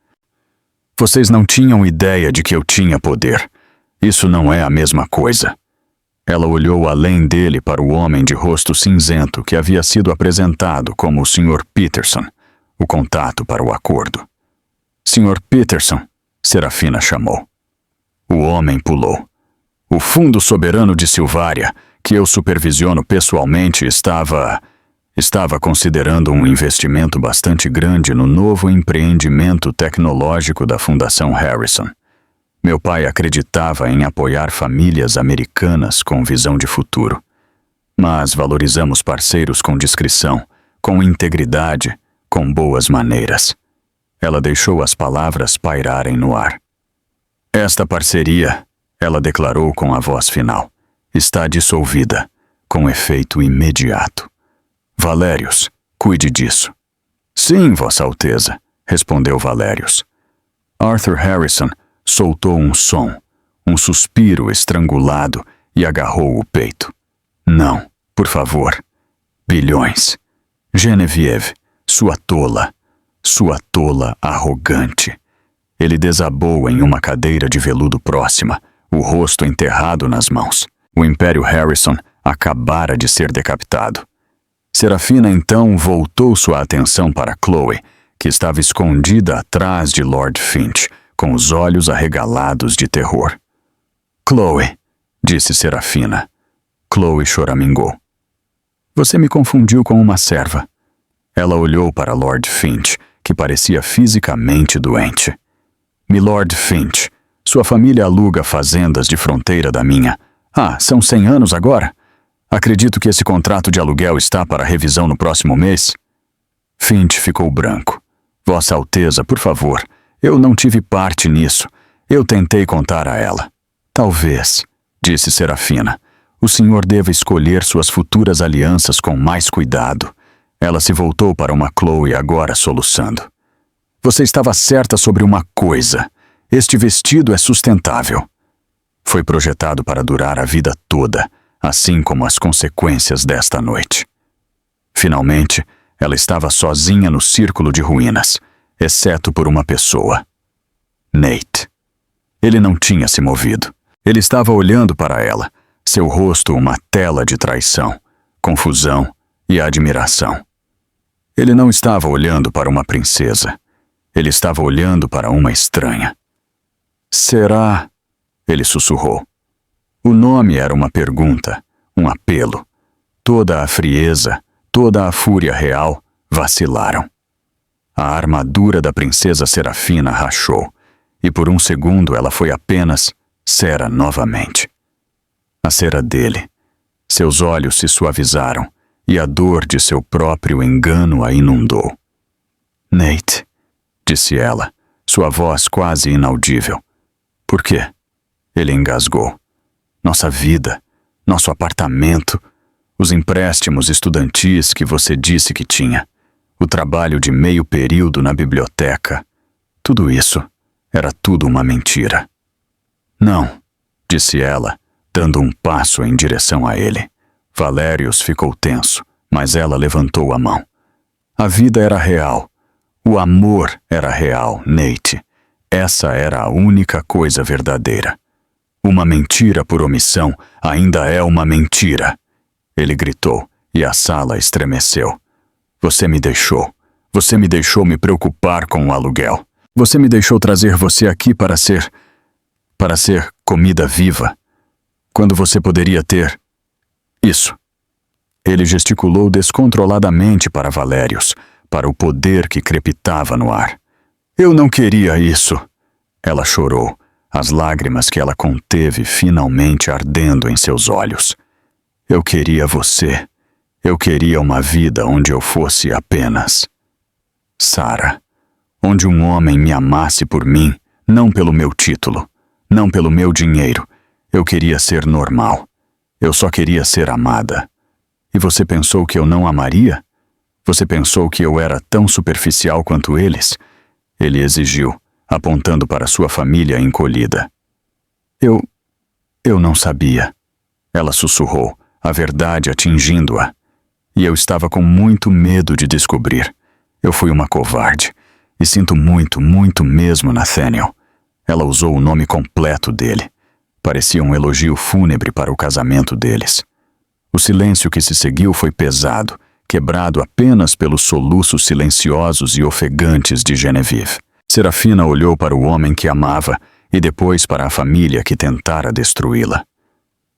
Vocês não tinham ideia de que eu tinha poder. Isso não é a mesma coisa. Ela olhou além dele para o homem de rosto cinzento que havia sido apresentado como o Sr. Peterson, o contato para o acordo. Sr. Peterson, Serafina chamou. O homem pulou. O Fundo Soberano de Silvária, que eu supervisiono pessoalmente, estava considerando um investimento bastante grande no novo empreendimento tecnológico da Fundação Harrison. Meu pai acreditava em apoiar famílias americanas com visão de futuro. Mas valorizamos parceiros com discrição, com integridade, com boas maneiras. Ela deixou as palavras pairarem no ar. Esta parceria, ela declarou com a voz final, está dissolvida, com efeito imediato. Valérios, cuide disso. Sim, Vossa Alteza, respondeu Valérios. Arthur Harrison soltou um som, um suspiro estrangulado e agarrou o peito. Não, por favor. Bilhões. Genevieve, sua tola arrogante. Ele desabou em uma cadeira de veludo próxima, o rosto enterrado nas mãos. O Império Harrison acabara de ser decapitado. Serafina então voltou sua atenção para Chloe, que estava escondida atrás de Lord Finch, com os olhos arregalados de terror. Chloe, disse Serafina. Chloe choramingou. Você me confundiu com uma serva. Ela olhou para Lord Finch, que parecia fisicamente doente. Milord Finch, sua família aluga fazendas de fronteira da minha. São 100 anos agora? Acredito que esse contrato de aluguel está para revisão no próximo mês. Finch ficou branco. Vossa Alteza, por favor, eu não tive parte nisso. Eu tentei contar a ela. Talvez, disse Serafina, o senhor deva escolher suas futuras alianças com mais cuidado. Ela se voltou para uma Chloe agora soluçando. Você estava certa sobre uma coisa. Este vestido é sustentável. Foi projetado para durar a vida toda, assim como as consequências desta noite. Finalmente, ela estava sozinha no círculo de ruínas, exceto por uma pessoa. Nate. Ele não tinha se movido. Ele estava olhando para ela, seu rosto uma tela de traição, confusão e admiração. Ele não estava olhando para uma princesa. Ele estava olhando para uma estranha. Será? Ele sussurrou. O nome era uma pergunta, um apelo. Toda a frieza, toda a fúria real vacilaram. A armadura da princesa Serafina rachou, e por um segundo ela foi apenas Sera novamente. A cera dele. Seus olhos se suavizaram, e a dor de seu próprio engano a inundou. Nate, disse ela, sua voz quase inaudível. Por quê? Ele engasgou. Nossa vida, nosso apartamento, os empréstimos estudantis que você disse que tinha, o trabalho de meio período na biblioteca, tudo isso era tudo uma mentira. Não, disse ela, dando um passo em direção a ele. Valérios ficou tenso, mas ela levantou a mão. A vida era real. O amor era real, Nate. Essa era a única coisa verdadeira. Uma mentira por omissão ainda é uma mentira. Ele gritou e a sala estremeceu. Você me deixou. Você me deixou me preocupar com o aluguel. Você me deixou trazer você aqui para ser comida viva. Quando você poderia ter isso. Ele gesticulou descontroladamente para Valérios, para o poder que crepitava no ar. Eu não queria isso. Ela chorou, as lágrimas que ela conteve finalmente ardendo em seus olhos. Eu queria você. Eu queria uma vida onde eu fosse apenas Sarah. Onde um homem me amasse por mim, não pelo meu título, não pelo meu dinheiro. Eu queria ser normal. Eu só queria ser amada. E você pensou que eu não amaria? Você pensou que eu era tão superficial quanto eles? Ele exigiu, apontando para sua família encolhida. Eu não sabia. Ela sussurrou, a verdade atingindo-a. E eu estava com muito medo de descobrir. Eu fui uma covarde. E sinto muito, muito mesmo, Nathaniel. Ela usou o nome completo dele. Parecia um elogio fúnebre para o casamento deles. O silêncio que se seguiu foi pesado, quebrado apenas pelos soluços silenciosos e ofegantes de Genevieve. Serafina olhou para o homem que amava e depois para a família que tentara destruí-la.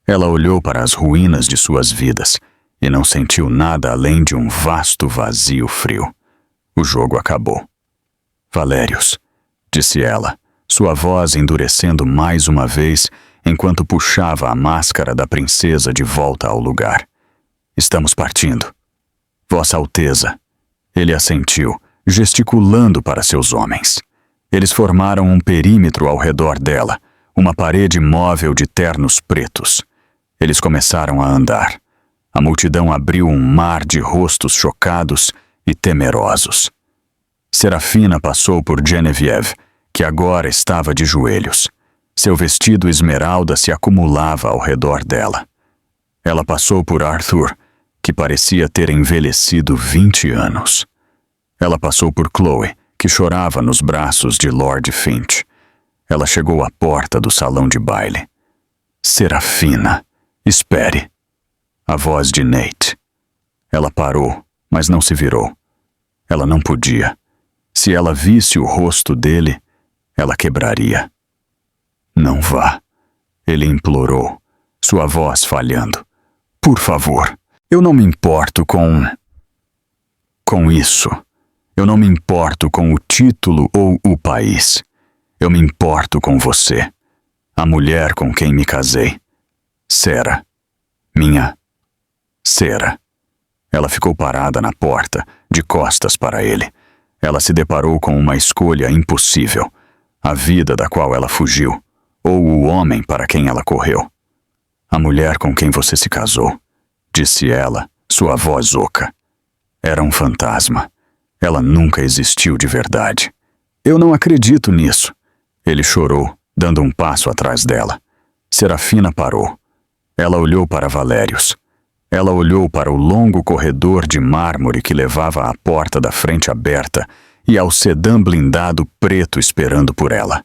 Ela olhou para as ruínas de suas vidas e não sentiu nada além de um vasto vazio frio. O jogo acabou. Valérios, disse ela, sua voz endurecendo mais uma vez enquanto puxava a máscara da princesa de volta ao lugar. Estamos partindo. Vossa Alteza. Ele assentiu, gesticulando para seus homens. Eles formaram um perímetro ao redor dela, uma parede móvel de ternos pretos. Eles começaram a andar. A multidão abriu um mar de rostos chocados e temerosos. Serafina passou por Genevieve, que agora estava de joelhos. Seu vestido esmeralda se acumulava ao redor dela. Ela passou por Arthur, que parecia ter envelhecido 20 anos. Ela passou por Chloe, que chorava nos braços de Lord Finch. Ela chegou à porta do salão de baile. Serafina, espere. A voz de Nate. Ela parou, mas não se virou. Ela não podia. Se ela visse o rosto dele, ela quebraria. Não vá, ele implorou, sua voz falhando. Por favor, eu não me importo com isso. Eu não me importo com o título ou o país. Eu me importo com você, a mulher com quem me casei. Sarah, minha Sarah. Ela ficou parada na porta, de costas para ele. Ela se deparou com uma escolha impossível, a vida da qual ela fugiu, ou o homem para quem ela correu. A mulher com quem você se casou, disse ela, sua voz oca. Era um fantasma. Ela nunca existiu de verdade. Eu não acredito nisso. Ele chorou, dando um passo atrás dela. Serafina parou. Ela olhou para Valérios. Ela olhou para o longo corredor de mármore que levava à porta da frente aberta e ao sedã blindado preto esperando por ela.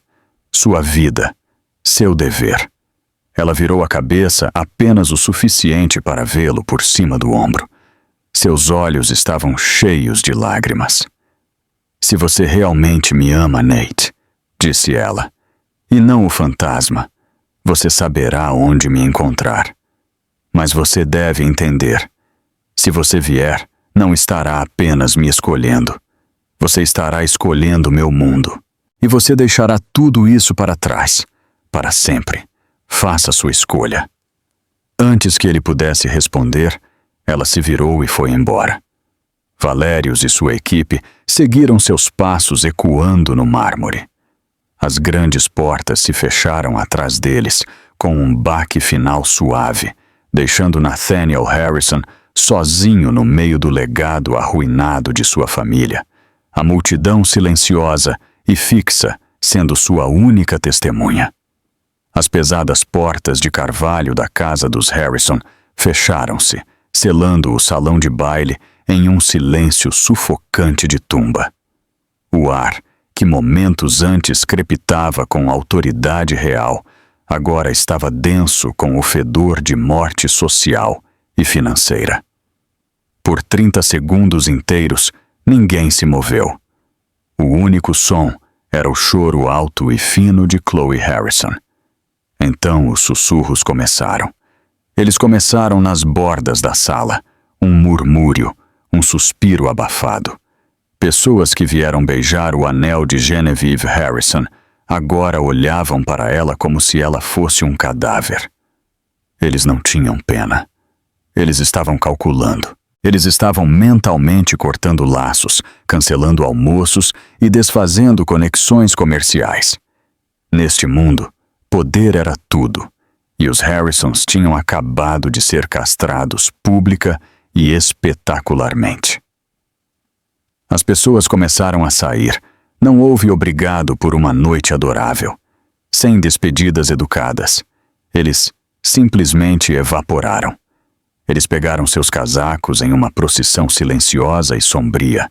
Sua vida. Seu dever. Ela virou a cabeça apenas o suficiente para vê-lo por cima do ombro. Seus olhos estavam cheios de lágrimas. Se você realmente me ama, Nate, disse ela, e não o fantasma, você saberá onde me encontrar. Mas você deve entender. Se você vier, não estará apenas me escolhendo. Você estará escolhendo meu mundo. E você deixará tudo isso para trás. Para sempre. Faça sua escolha. Antes que ele pudesse responder, ela se virou e foi embora. Valérios e sua equipe seguiram seus passos ecoando no mármore. As grandes portas se fecharam atrás deles, com um baque final suave, deixando Nathaniel Harrison sozinho no meio do legado arruinado de sua família, a multidão silenciosa e fixa sendo sua única testemunha. As pesadas portas de carvalho da casa dos Harrison fecharam-se, selando o salão de baile em um silêncio sufocante de tumba. O ar, que momentos antes crepitava com autoridade real, agora estava denso com o fedor de morte social e financeira. Por 30 segundos inteiros, ninguém se moveu. O único som era o choro alto e fino de Chloe Harrison. Então os sussurros começaram. Eles começaram nas bordas da sala, um murmúrio, um suspiro abafado. Pessoas que vieram beijar o anel de Genevieve Harrison agora olhavam para ela como se ela fosse um cadáver. Eles não tinham pena. Eles estavam calculando. Eles estavam mentalmente cortando laços, cancelando almoços e desfazendo conexões comerciais. Neste mundo, poder era tudo, e os Harrisons tinham acabado de ser castrados pública e espetacularmente. As pessoas começaram a sair. Não houve obrigado por uma noite adorável. Sem despedidas educadas. Eles simplesmente evaporaram. Eles pegaram seus casacos em uma procissão silenciosa e sombria,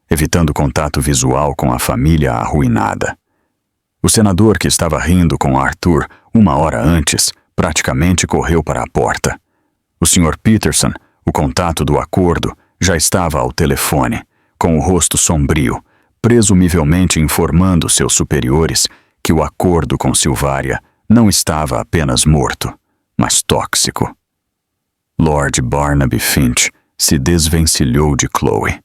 evitando contato visual com a família arruinada. O senador que estava rindo com Arthur 1 hora antes praticamente correu para a porta. O Sr. Peterson, o contato do acordo, já estava ao telefone, com o rosto sombrio, presumivelmente informando seus superiores que o acordo com Silvaria não estava apenas morto, mas tóxico. Lord Barnaby Finch se desvencilhou de Chloe.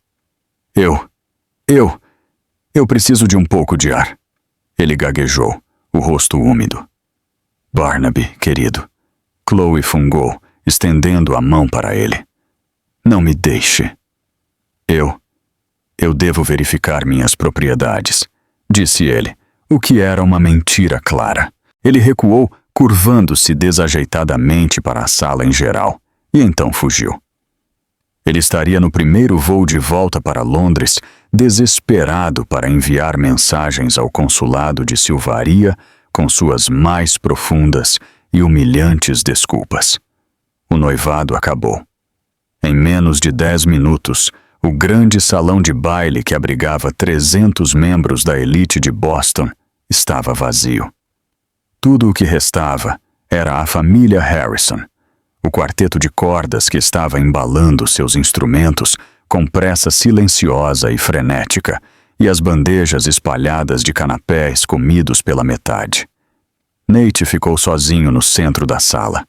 Eu preciso de um pouco de ar. Ele gaguejou, o rosto úmido. Barnaby, querido. Chloe fungou, estendendo a mão para ele. Não me deixe. Eu devo verificar minhas propriedades, disse ele, o que era uma mentira clara. Ele recuou, curvando-se desajeitadamente para a sala em geral, e então fugiu. Ele estaria no primeiro voo de volta para Londres, desesperado para enviar mensagens ao consulado de Silvaria com suas mais profundas e humilhantes desculpas. O noivado acabou. Em menos de 10 minutos, o grande salão de baile que abrigava 300 membros da elite de Boston estava vazio. Tudo o que restava era a família Harrison, o quarteto de cordas que estava embalando seus instrumentos com pressa silenciosa e frenética, e as bandejas espalhadas de canapés comidos pela metade. Nate ficou sozinho no centro da sala.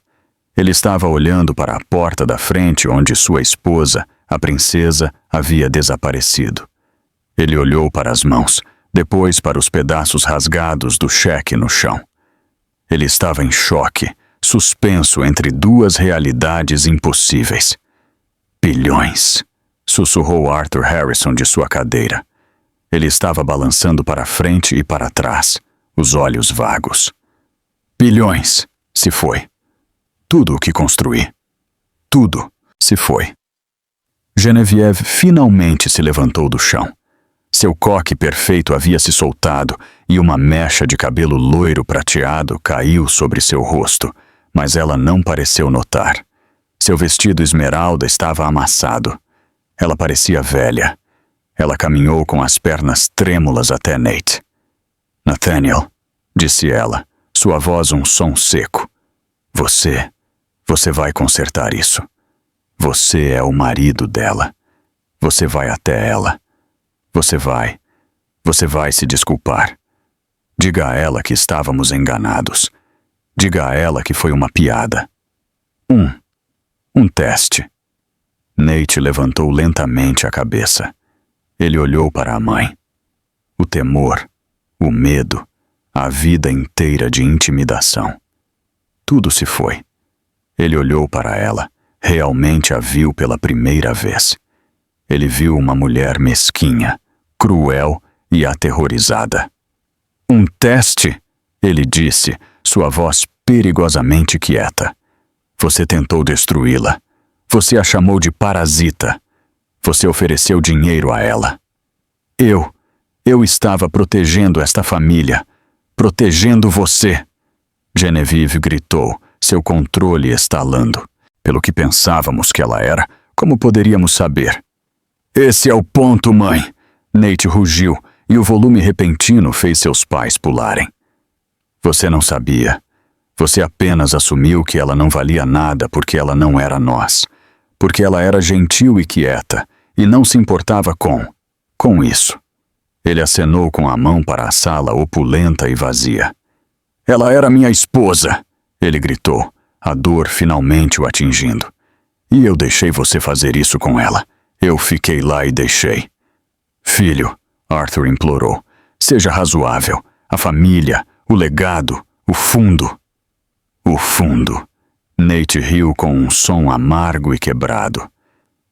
Ele estava olhando para a porta da frente onde sua esposa, a princesa, havia desaparecido. Ele olhou para as mãos, depois para os pedaços rasgados do cheque no chão. Ele estava em choque, suspenso entre duas realidades impossíveis. Bilhões, sussurrou Arthur Harrison de sua cadeira. Ele estava balançando para frente e para trás, os olhos vagos. Bilhões, se foi. Tudo o que construí. Tudo se foi. Genevieve finalmente se levantou do chão. Seu coque perfeito havia se soltado e uma mecha de cabelo loiro prateado caiu sobre seu rosto, mas ela não pareceu notar. Seu vestido esmeralda estava amassado. Ela parecia velha. Ela caminhou com as pernas trêmulas até Nate. Nathaniel, disse ela, sua voz um som seco. Você vai consertar isso. Você é o marido dela. Você vai até ela. Você vai se desculpar. Diga a ela que estávamos enganados. Diga a ela que foi uma piada. Um teste. Nate levantou lentamente a cabeça. Ele olhou para a mãe. O temor, o medo, a vida inteira de intimidação. Tudo se foi. Ele olhou para ela, realmente a viu pela primeira vez. Ele viu uma mulher mesquinha, cruel e aterrorizada. Um teste, ele disse, sua voz perigosamente quieta. Você tentou destruí-la. Você a chamou de parasita. Você ofereceu dinheiro a ela. Eu estava protegendo esta família. Protegendo você. Genevieve gritou, seu controle estalando. Pelo que pensávamos que ela era, como poderíamos saber? Esse é o ponto, mãe. Nate rugiu, e o volume repentino fez seus pais pularem. Você não sabia. Você apenas assumiu que ela não valia nada porque ela não era nós. Porque ela era gentil e quieta, e não se importava com isso. Ele acenou com a mão para a sala opulenta e vazia. Ela era minha esposa, ele gritou, a dor finalmente o atingindo. E eu deixei você fazer isso com ela. Eu fiquei lá e deixei. Filho, Arthur implorou, seja razoável. A família, o legado, o fundo. O fundo. Nate riu com um som amargo e quebrado.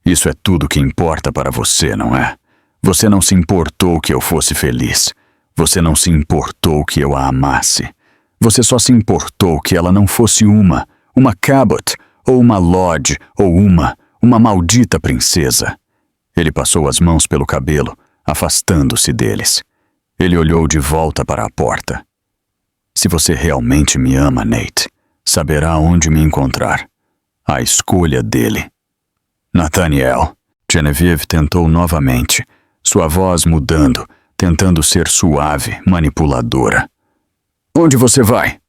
Isso é tudo que importa para você, não é? Você não se importou que eu fosse feliz. Você não se importou que eu a amasse. Você só se importou que ela não fosse uma Cabot, ou uma Lodge, ou uma maldita princesa. Ele passou as mãos pelo cabelo, afastando-se deles. Ele olhou de volta para a porta. Se você realmente me ama, Nate, saberá onde me encontrar. A escolha dele. Nathaniel, Genevieve tentou novamente, sua voz mudando, tentando ser suave, manipuladora. Onde você vai?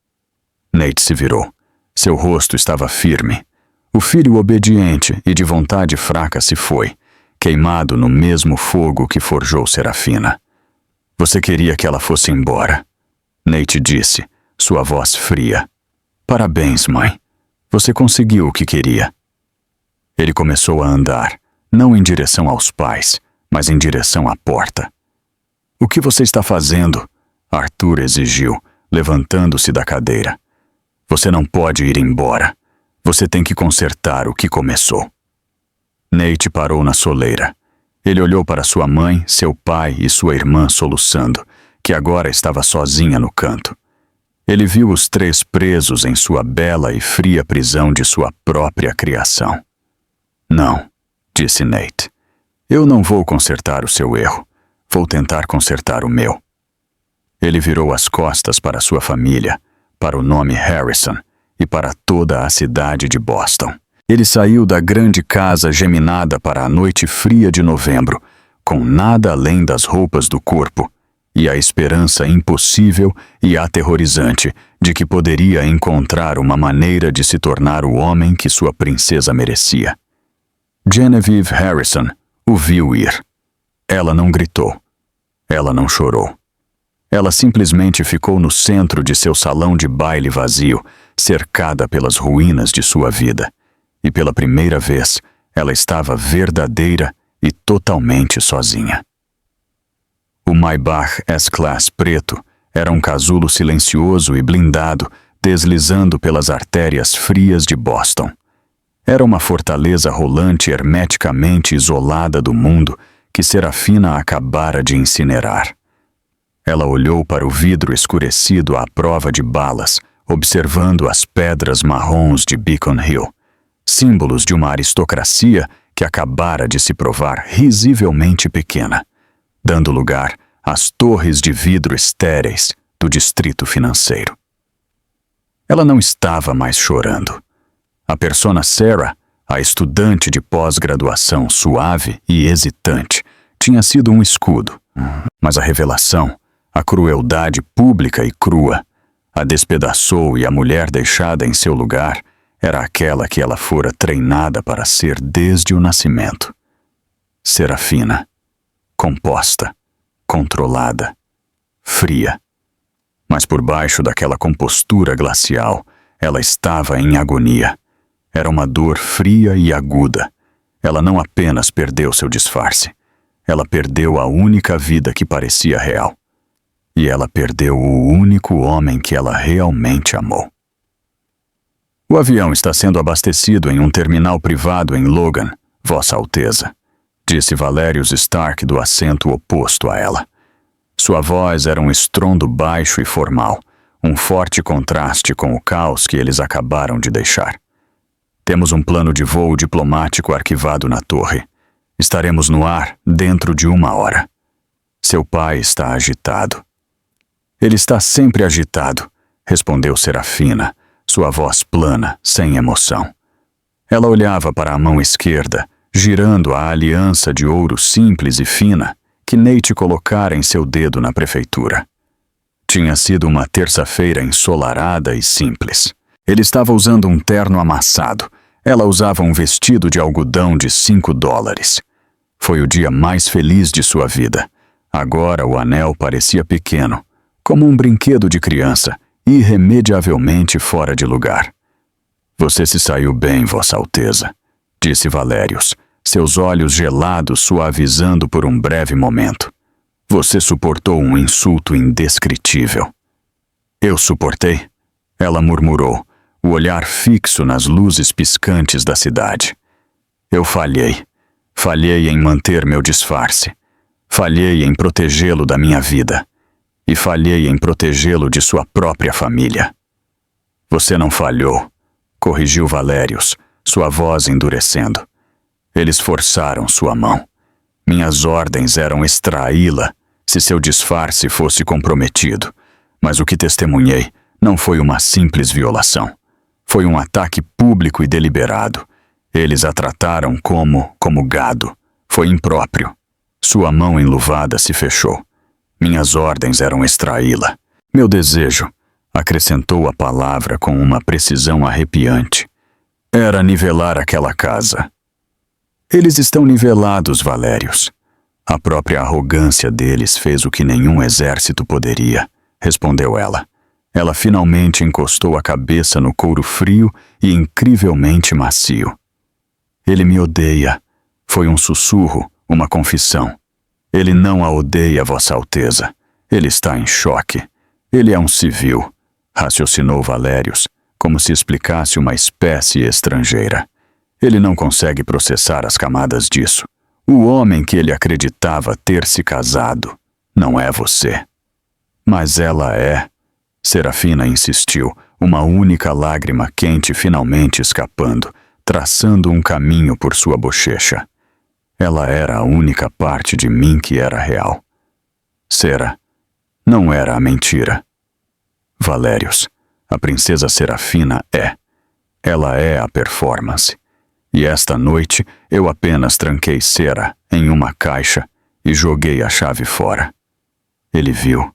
Nate se virou. Seu rosto estava firme. O filho obediente e de vontade fraca se foi, queimado no mesmo fogo que forjou Serafina. Você queria que ela fosse embora. Nate disse, sua voz fria. Parabéns, mãe. Você conseguiu o que queria. Ele começou a andar, não em direção aos pais, mas em direção à porta. O que você está fazendo? Arthur exigiu, levantando-se da cadeira. Você não pode ir embora. Você tem que consertar o que começou. Nate parou na soleira. Ele olhou para sua mãe, seu pai e sua irmã soluçando, que agora estava sozinha no canto. Ele viu os três presos em sua bela e fria prisão de sua própria criação. Não, disse Nate. Eu não vou consertar o seu erro. Vou tentar consertar o meu. Ele virou as costas para sua família, para o nome Harrison e para toda a cidade de Boston. Ele saiu da grande casa geminada para a noite fria de novembro, com nada além das roupas do corpo e a esperança impossível e aterrorizante de que poderia encontrar uma maneira de se tornar o homem que sua princesa merecia. Genevieve Harrison o viu ir. Ela não gritou. Ela não chorou. Ela simplesmente ficou no centro de seu salão de baile vazio, cercada pelas ruínas de sua vida. E pela primeira vez, ela estava verdadeira e totalmente sozinha. O Maybach S-Class preto era um casulo silencioso e blindado, deslizando pelas artérias frias de Boston. Era uma fortaleza rolante hermeticamente isolada do mundo que Serafina acabara de incinerar. Ela olhou para o vidro escurecido à prova de balas, observando as pedras marrons de Beacon Hill, símbolos de uma aristocracia que acabara de se provar risivelmente pequena, dando lugar às torres de vidro estéreis do distrito financeiro. Ela não estava mais chorando. A persona Sarah, a estudante de pós-graduação suave e hesitante, tinha sido um escudo, mas a revelação, a crueldade pública e crua, a despedaçou e a mulher deixada em seu lugar era aquela que ela fora treinada para ser desde o nascimento. Serafina, composta, controlada, fria. Mas por baixo daquela compostura glacial, ela estava em agonia. Era uma dor fria e aguda. Ela não apenas perdeu seu disfarce. Ela perdeu a única vida que parecia real. E ela perdeu o único homem que ela realmente amou. O avião está sendo abastecido em um terminal privado em Logan, Vossa Alteza, disse Valerius Stark do assento oposto a ela. Sua voz era um estrondo baixo e formal, um forte contraste com o caos que eles acabaram de deixar. Temos um plano de voo diplomático arquivado na torre. Estaremos no ar dentro de 1 hora. Seu pai está agitado. Ele está sempre agitado, respondeu Serafina, sua voz plana, sem emoção. Ela olhava para a mão esquerda, girando a aliança de ouro simples e fina, que Nate colocara em seu dedo na prefeitura. Tinha sido uma terça-feira ensolarada e simples. Ele estava usando um terno amassado. Ela usava um vestido de algodão de $5. Foi o dia mais feliz de sua vida. Agora o anel parecia pequeno, como um brinquedo de criança, irremediavelmente fora de lugar. Você se saiu bem, Vossa Alteza, disse Valérius, seus olhos gelados suavizando por um breve momento. Você suportou um insulto indescritível. Eu suportei? Ela murmurou, o olhar fixo nas luzes piscantes da cidade. Eu falhei. Falhei em manter meu disfarce. Falhei em protegê-lo da minha vida. E falhei em protegê-lo de sua própria família. Você não falhou, corrigiu Valérius, sua voz endurecendo. Eles forçaram sua mão. Minhas ordens eram extraí-la se seu disfarce fosse comprometido, mas o que testemunhei não foi uma simples violação. Foi um ataque público e deliberado. Eles a trataram como gado. Foi impróprio. Sua mão enluvada se fechou. Minhas ordens eram extraí-la. Meu desejo, acrescentou a palavra com uma precisão arrepiante, era nivelar aquela casa. Eles estão nivelados, Valérius. A própria arrogância deles fez o que nenhum exército poderia, respondeu ela. Ela finalmente encostou a cabeça no couro frio e incrivelmente macio. Ele me odeia. Foi um sussurro, uma confissão. Ele não a odeia, Vossa Alteza. Ele está em choque. Ele é um civil, raciocinou Valérius, como se explicasse uma espécie estrangeira. Ele não consegue processar as camadas disso. O homem que ele acreditava ter se casado não é você. Mas ela é. Serafina insistiu, uma única lágrima quente finalmente escapando, traçando um caminho por sua bochecha. Ela era a única parte de mim que era real. Sera, não era a mentira. Valérius, a princesa Serafina é. Ela é a performance. E esta noite eu apenas tranquei Sera em uma caixa e joguei a chave fora. Ele viu.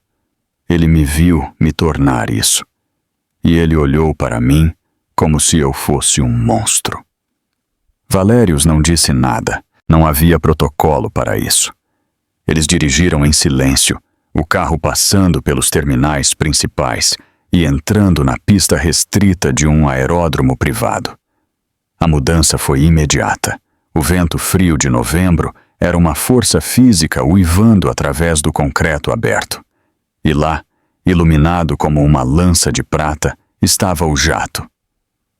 Ele me viu me tornar isso. E ele olhou para mim como se eu fosse um monstro. Valérius não disse nada. Não havia protocolo para isso. Eles dirigiram em silêncio, o carro passando pelos terminais principais e entrando na pista restrita de um aeródromo privado. A mudança foi imediata. O vento frio de novembro era uma força física uivando através do concreto aberto. E lá, iluminado como uma lança de prata, estava o jato.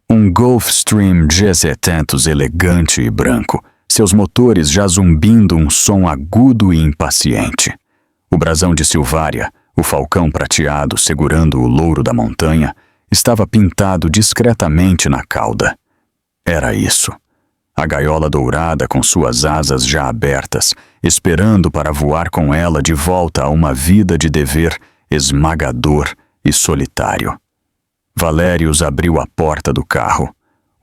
Um Gulfstream GZ-300 elegante e branco, seus motores já zumbindo um som agudo e impaciente. O brasão de Silvária, o falcão prateado segurando o louro da montanha, estava pintado discretamente na cauda. Era isso. A gaiola dourada com suas asas já abertas, esperando para voar com ela de volta a uma vida de dever esmagador e solitário. Valérius abriu a porta do carro.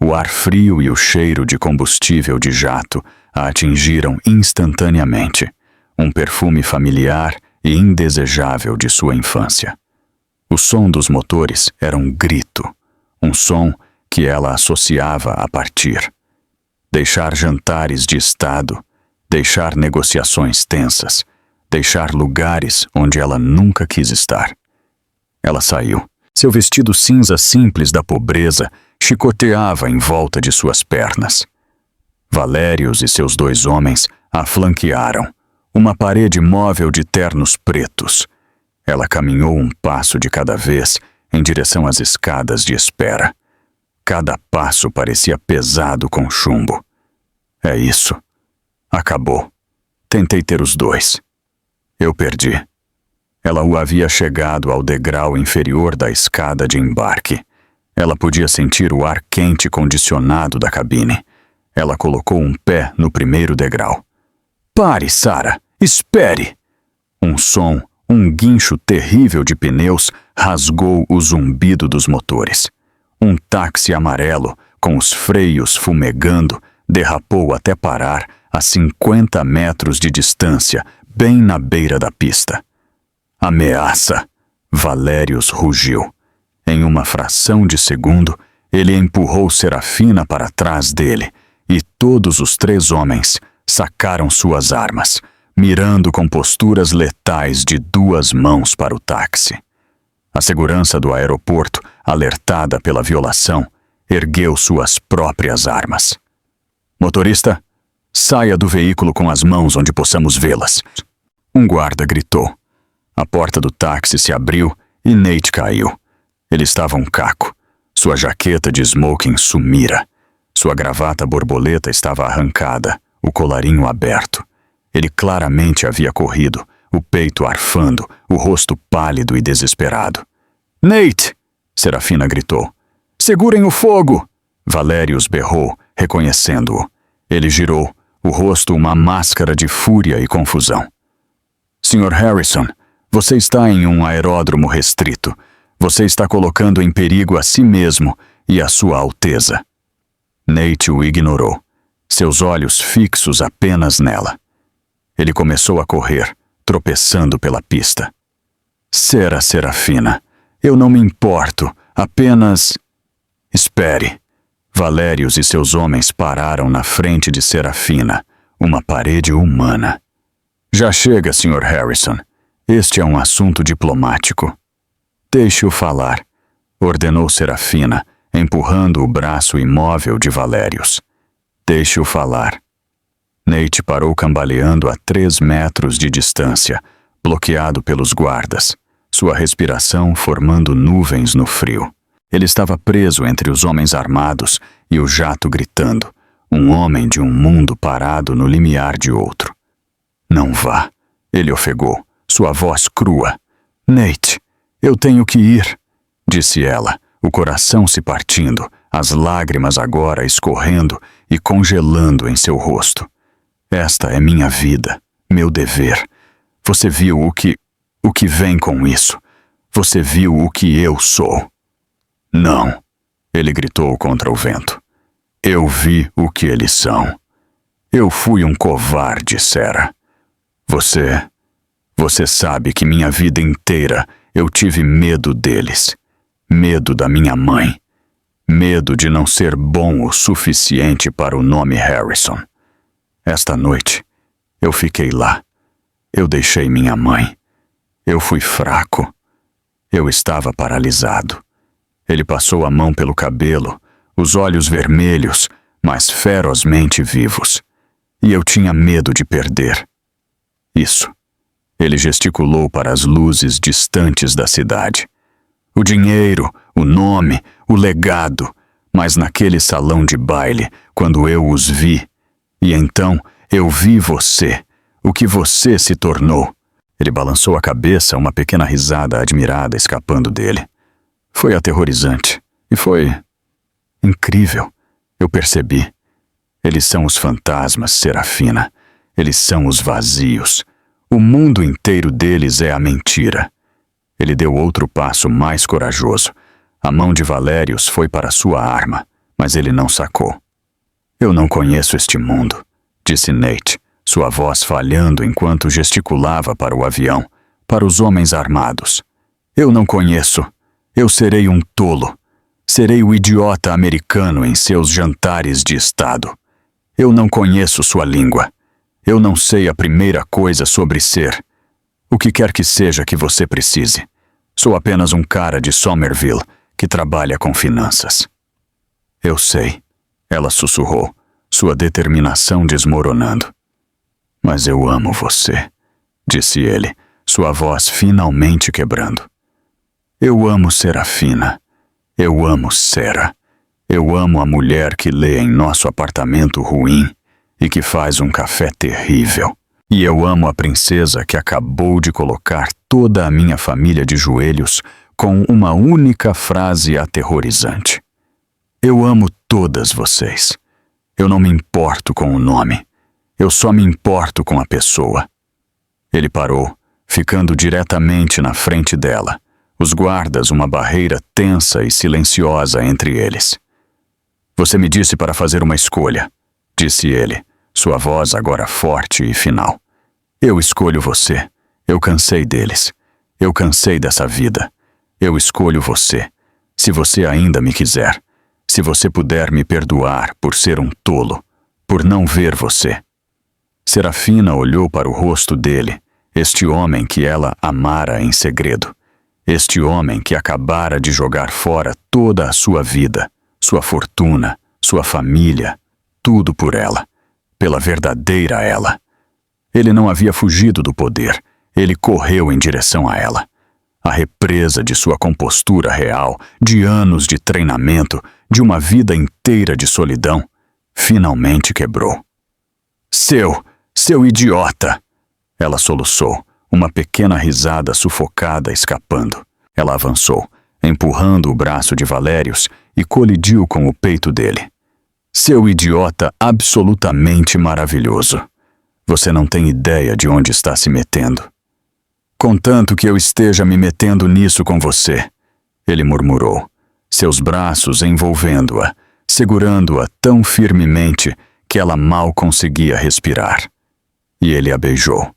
O ar frio e o cheiro de combustível de jato a atingiram instantaneamente, um perfume familiar e indesejável de sua infância. O som dos motores era um grito, um som que ela associava a partir. Deixar jantares de estado, deixar negociações tensas, deixar lugares onde ela nunca quis estar. Ela saiu. Seu vestido cinza simples da pobreza chicoteava em volta de suas pernas. Valérius e seus 2 homens a flanquearam, uma parede móvel de ternos pretos. Ela caminhou um passo de cada vez em direção às escadas de espera. Cada passo parecia pesado com chumbo. É isso. Acabou. Tentei ter os 2. Eu perdi. Ela o havia chegado ao degrau inferior da escada de embarque. Ela podia sentir o ar quente condicionado da cabine. Ela colocou um pé no primeiro degrau. Pare, Sarah! Espere! Um som, um guincho terrível de pneus rasgou o zumbido dos motores. Um táxi amarelo, com os freios fumegando, derrapou até parar a 50 metros de distância, bem na beira da pista. Ameaça! Valérios rugiu. Em uma fração de segundo, ele empurrou Serafina para trás dele, e todos os 3 homens sacaram suas armas, mirando com posturas letais de 2 mãos para o táxi. A segurança do aeroporto, alertada pela violação, ergueu suas próprias armas. Motorista, saia do veículo com as mãos onde possamos vê-las. Um guarda gritou. A porta do táxi se abriu e Nate caiu. Ele estava um caco. Sua jaqueta de smoking sumira. Sua gravata borboleta estava arrancada, o colarinho aberto. Ele claramente havia corrido, o peito arfando, o rosto pálido e desesperado. Nate! Serafina gritou. Segurem o fogo! Valérios berrou, reconhecendo-o. Ele girou, o rosto uma máscara de fúria e confusão. Sr. Harrison, você está em um aeródromo restrito. Você está colocando em perigo a si mesmo e a Sua Alteza. Nate o ignorou, seus olhos fixos apenas nela. Ele começou a correr, tropeçando pela pista. Serafina, eu não me importo, apenas... Espere. Valérios e seus homens pararam na frente de Serafina, uma parede humana. Já chega, Sr. Harrison. Este é um assunto diplomático. Deixe-o falar, ordenou Serafina, empurrando o braço imóvel de Valérios. Deixe-o falar. Nate parou cambaleando a 3 metros de distância, bloqueado pelos guardas, sua respiração formando nuvens no frio. Ele estava preso entre os homens armados e o jato gritando, um homem de um mundo parado no limiar de outro. Não vá, ele ofegou, sua voz crua. Nate, eu tenho que ir, disse ela, o coração se partindo, as lágrimas agora escorrendo e congelando em seu rosto. Esta é minha vida, meu dever. Você viu o que vem com isso. Você viu o que eu sou. Não, ele gritou contra o vento. Eu vi o que eles são. Eu fui um covarde, Sera. Você sabe que minha vida inteira eu tive medo deles. Medo da minha mãe. Medo de não ser bom o suficiente para o nome Harrison. Esta noite, eu fiquei lá. Eu deixei minha mãe. Eu fui fraco. Eu estava paralisado. Ele passou a mão pelo cabelo, os olhos vermelhos, mas ferozmente vivos. E eu tinha medo de perder. Isso. Ele gesticulou para as luzes distantes da cidade. O dinheiro, o nome, o legado, mas naquele salão de baile, quando eu os vi, e então eu vi você, o que você se tornou. Ele balançou a cabeça, uma pequena risada admirada escapando dele. Foi aterrorizante. E foi... incrível. Eu percebi. Eles são os fantasmas, Serafina. Eles são os vazios. O mundo inteiro deles é a mentira. Ele deu outro passo mais corajoso. A mão de Valérios foi para sua arma, mas ele não sacou. Eu não conheço este mundo, disse Nate, sua voz falhando enquanto gesticulava para o avião, para os homens armados. Eu não conheço. Eu serei um tolo. Serei o idiota americano em seus jantares de estado. Eu não conheço sua língua. Eu não sei a primeira coisa sobre ser. O que quer que seja que você precise. Sou apenas um cara de Somerville que trabalha com finanças. Eu sei, ela sussurrou, sua determinação desmoronando. Mas eu amo você, disse ele, sua voz finalmente quebrando. Eu amo Serafina. Eu amo Sera. Eu amo a mulher que lê em nosso apartamento ruim e que faz um café terrível. E eu amo a princesa que acabou de colocar toda a minha família de joelhos com uma única frase aterrorizante. Eu amo todas vocês. Eu não me importo com o nome. Eu só me importo com a pessoa. Ele parou, ficando diretamente na frente dela. Os guardas, uma barreira tensa e silenciosa entre eles. Você me disse para fazer uma escolha, disse ele, sua voz agora forte e final. Eu escolho você. Eu cansei deles. Eu cansei dessa vida. Eu escolho você. Se você ainda me quiser. Se você puder me perdoar por ser um tolo, por não ver você. Serafina olhou para o rosto dele, este homem que ela amara em segredo. Este homem que acabara de jogar fora toda a sua vida, sua fortuna, sua família, tudo por ela, pela verdadeira ela. Ele não havia fugido do poder, ele correu em direção a ela. A represa de sua compostura real, de anos de treinamento, de uma vida inteira de solidão, finalmente quebrou. Seu idiota! Ela soluçou, uma pequena risada sufocada escapando. Ela avançou, empurrando o braço de Valérios e colidiu com o peito dele. Seu idiota absolutamente maravilhoso. Você não tem ideia de onde está se metendo. Contanto que eu esteja me metendo nisso com você, ele murmurou, seus braços envolvendo-a, segurando-a tão firmemente que ela mal conseguia respirar. E ele a beijou.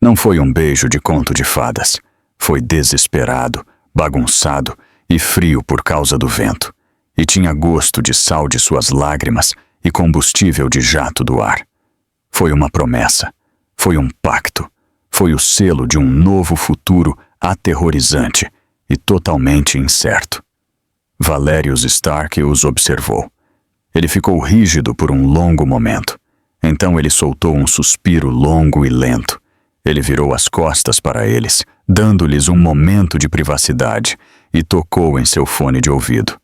Não foi um beijo de conto de fadas. Foi desesperado, bagunçado e frio por causa do vento. E tinha gosto de sal de suas lágrimas e combustível de jato do ar. Foi uma promessa. Foi um pacto. Foi o selo de um novo futuro aterrorizante e totalmente incerto. Valérius Stark os observou. Ele ficou rígido por um longo momento. Então ele soltou um suspiro longo e lento. Ele virou as costas para eles, dando-lhes um momento de privacidade, e tocou em seu fone de ouvido.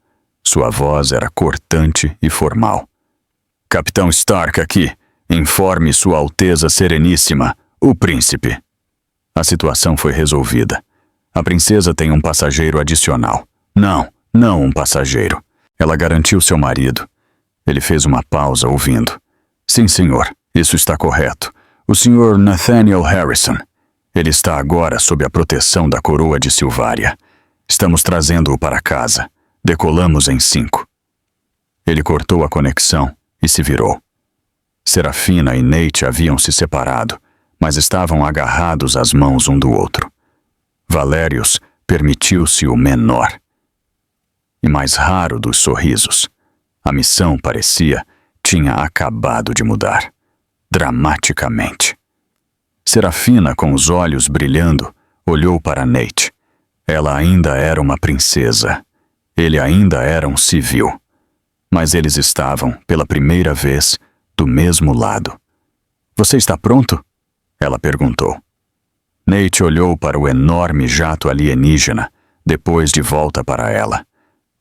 Sua voz era cortante e formal. Capitão Stark aqui. Informe Sua Alteza Sereníssima, o príncipe. A situação foi resolvida. A princesa tem um passageiro adicional. Não um passageiro. Ela garantiu seu marido. Ele fez uma pausa ouvindo. Sim, senhor, isso está correto. O senhor Nathaniel Harrison. Ele está agora sob a proteção da coroa de Silvária. Estamos trazendo-o para casa. Decolamos em 5. Ele cortou a conexão e se virou. Serafina e Nate haviam se separado, mas estavam agarrados às mãos um do outro. Valérius permitiu-se o menor e mais raro dos sorrisos. A missão, parecia, tinha acabado de mudar, dramaticamente. Serafina, com os olhos brilhando, olhou para Nate. Ela ainda era uma princesa. Ele ainda era um civil. Mas eles estavam, pela primeira vez, do mesmo lado. Você está pronto? Ela perguntou. Nate olhou para o enorme jato alienígena, depois de volta para ela.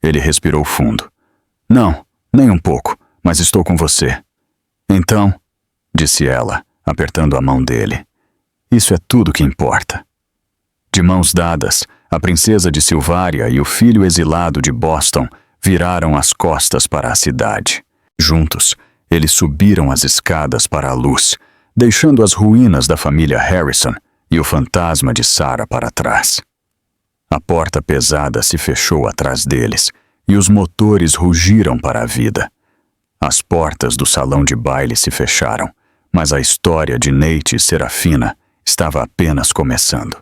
Ele respirou fundo. Não, nem um pouco, mas estou com você. Então, disse ela, apertando a mão dele. Isso é tudo que importa. De mãos dadas, a princesa de Silvária e o filho exilado de Boston viraram as costas para a cidade. Juntos, eles subiram as escadas para a luz, deixando as ruínas da família Harrison e o fantasma de Sarah para trás. A porta pesada se fechou atrás deles e os motores rugiram para a vida. As portas do salão de baile se fecharam, mas a história de Nate e Serafina estava apenas começando.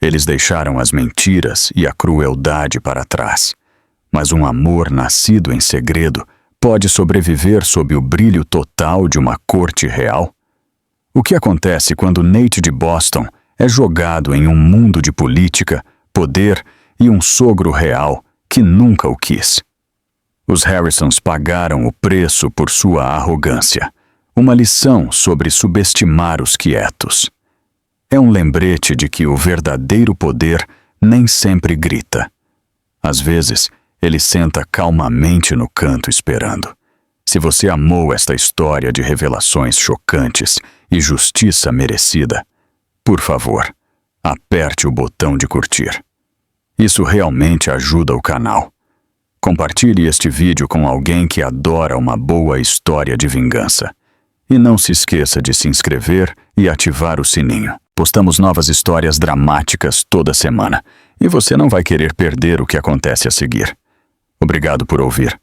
Eles deixaram as mentiras e a crueldade para trás, mas um amor nascido em segredo pode sobreviver sob o brilho total de uma corte real? O que acontece quando Nate de Boston é jogado em um mundo de política, poder e um sogro real que nunca o quis? Os Harrisons pagaram o preço por sua arrogância, uma lição sobre subestimar os quietos. É um lembrete de que o verdadeiro poder nem sempre grita. Às vezes, ele senta calmamente no canto esperando. Se você amou esta história de revelações chocantes e justiça merecida, por favor, aperte o botão de curtir. Isso realmente ajuda o canal. Compartilhe este vídeo com alguém que adora uma boa história de vingança. E não se esqueça de se inscrever e ativar o sininho. Postamos novas histórias dramáticas toda semana, e você não vai querer perder o que acontece a seguir. Obrigado por ouvir.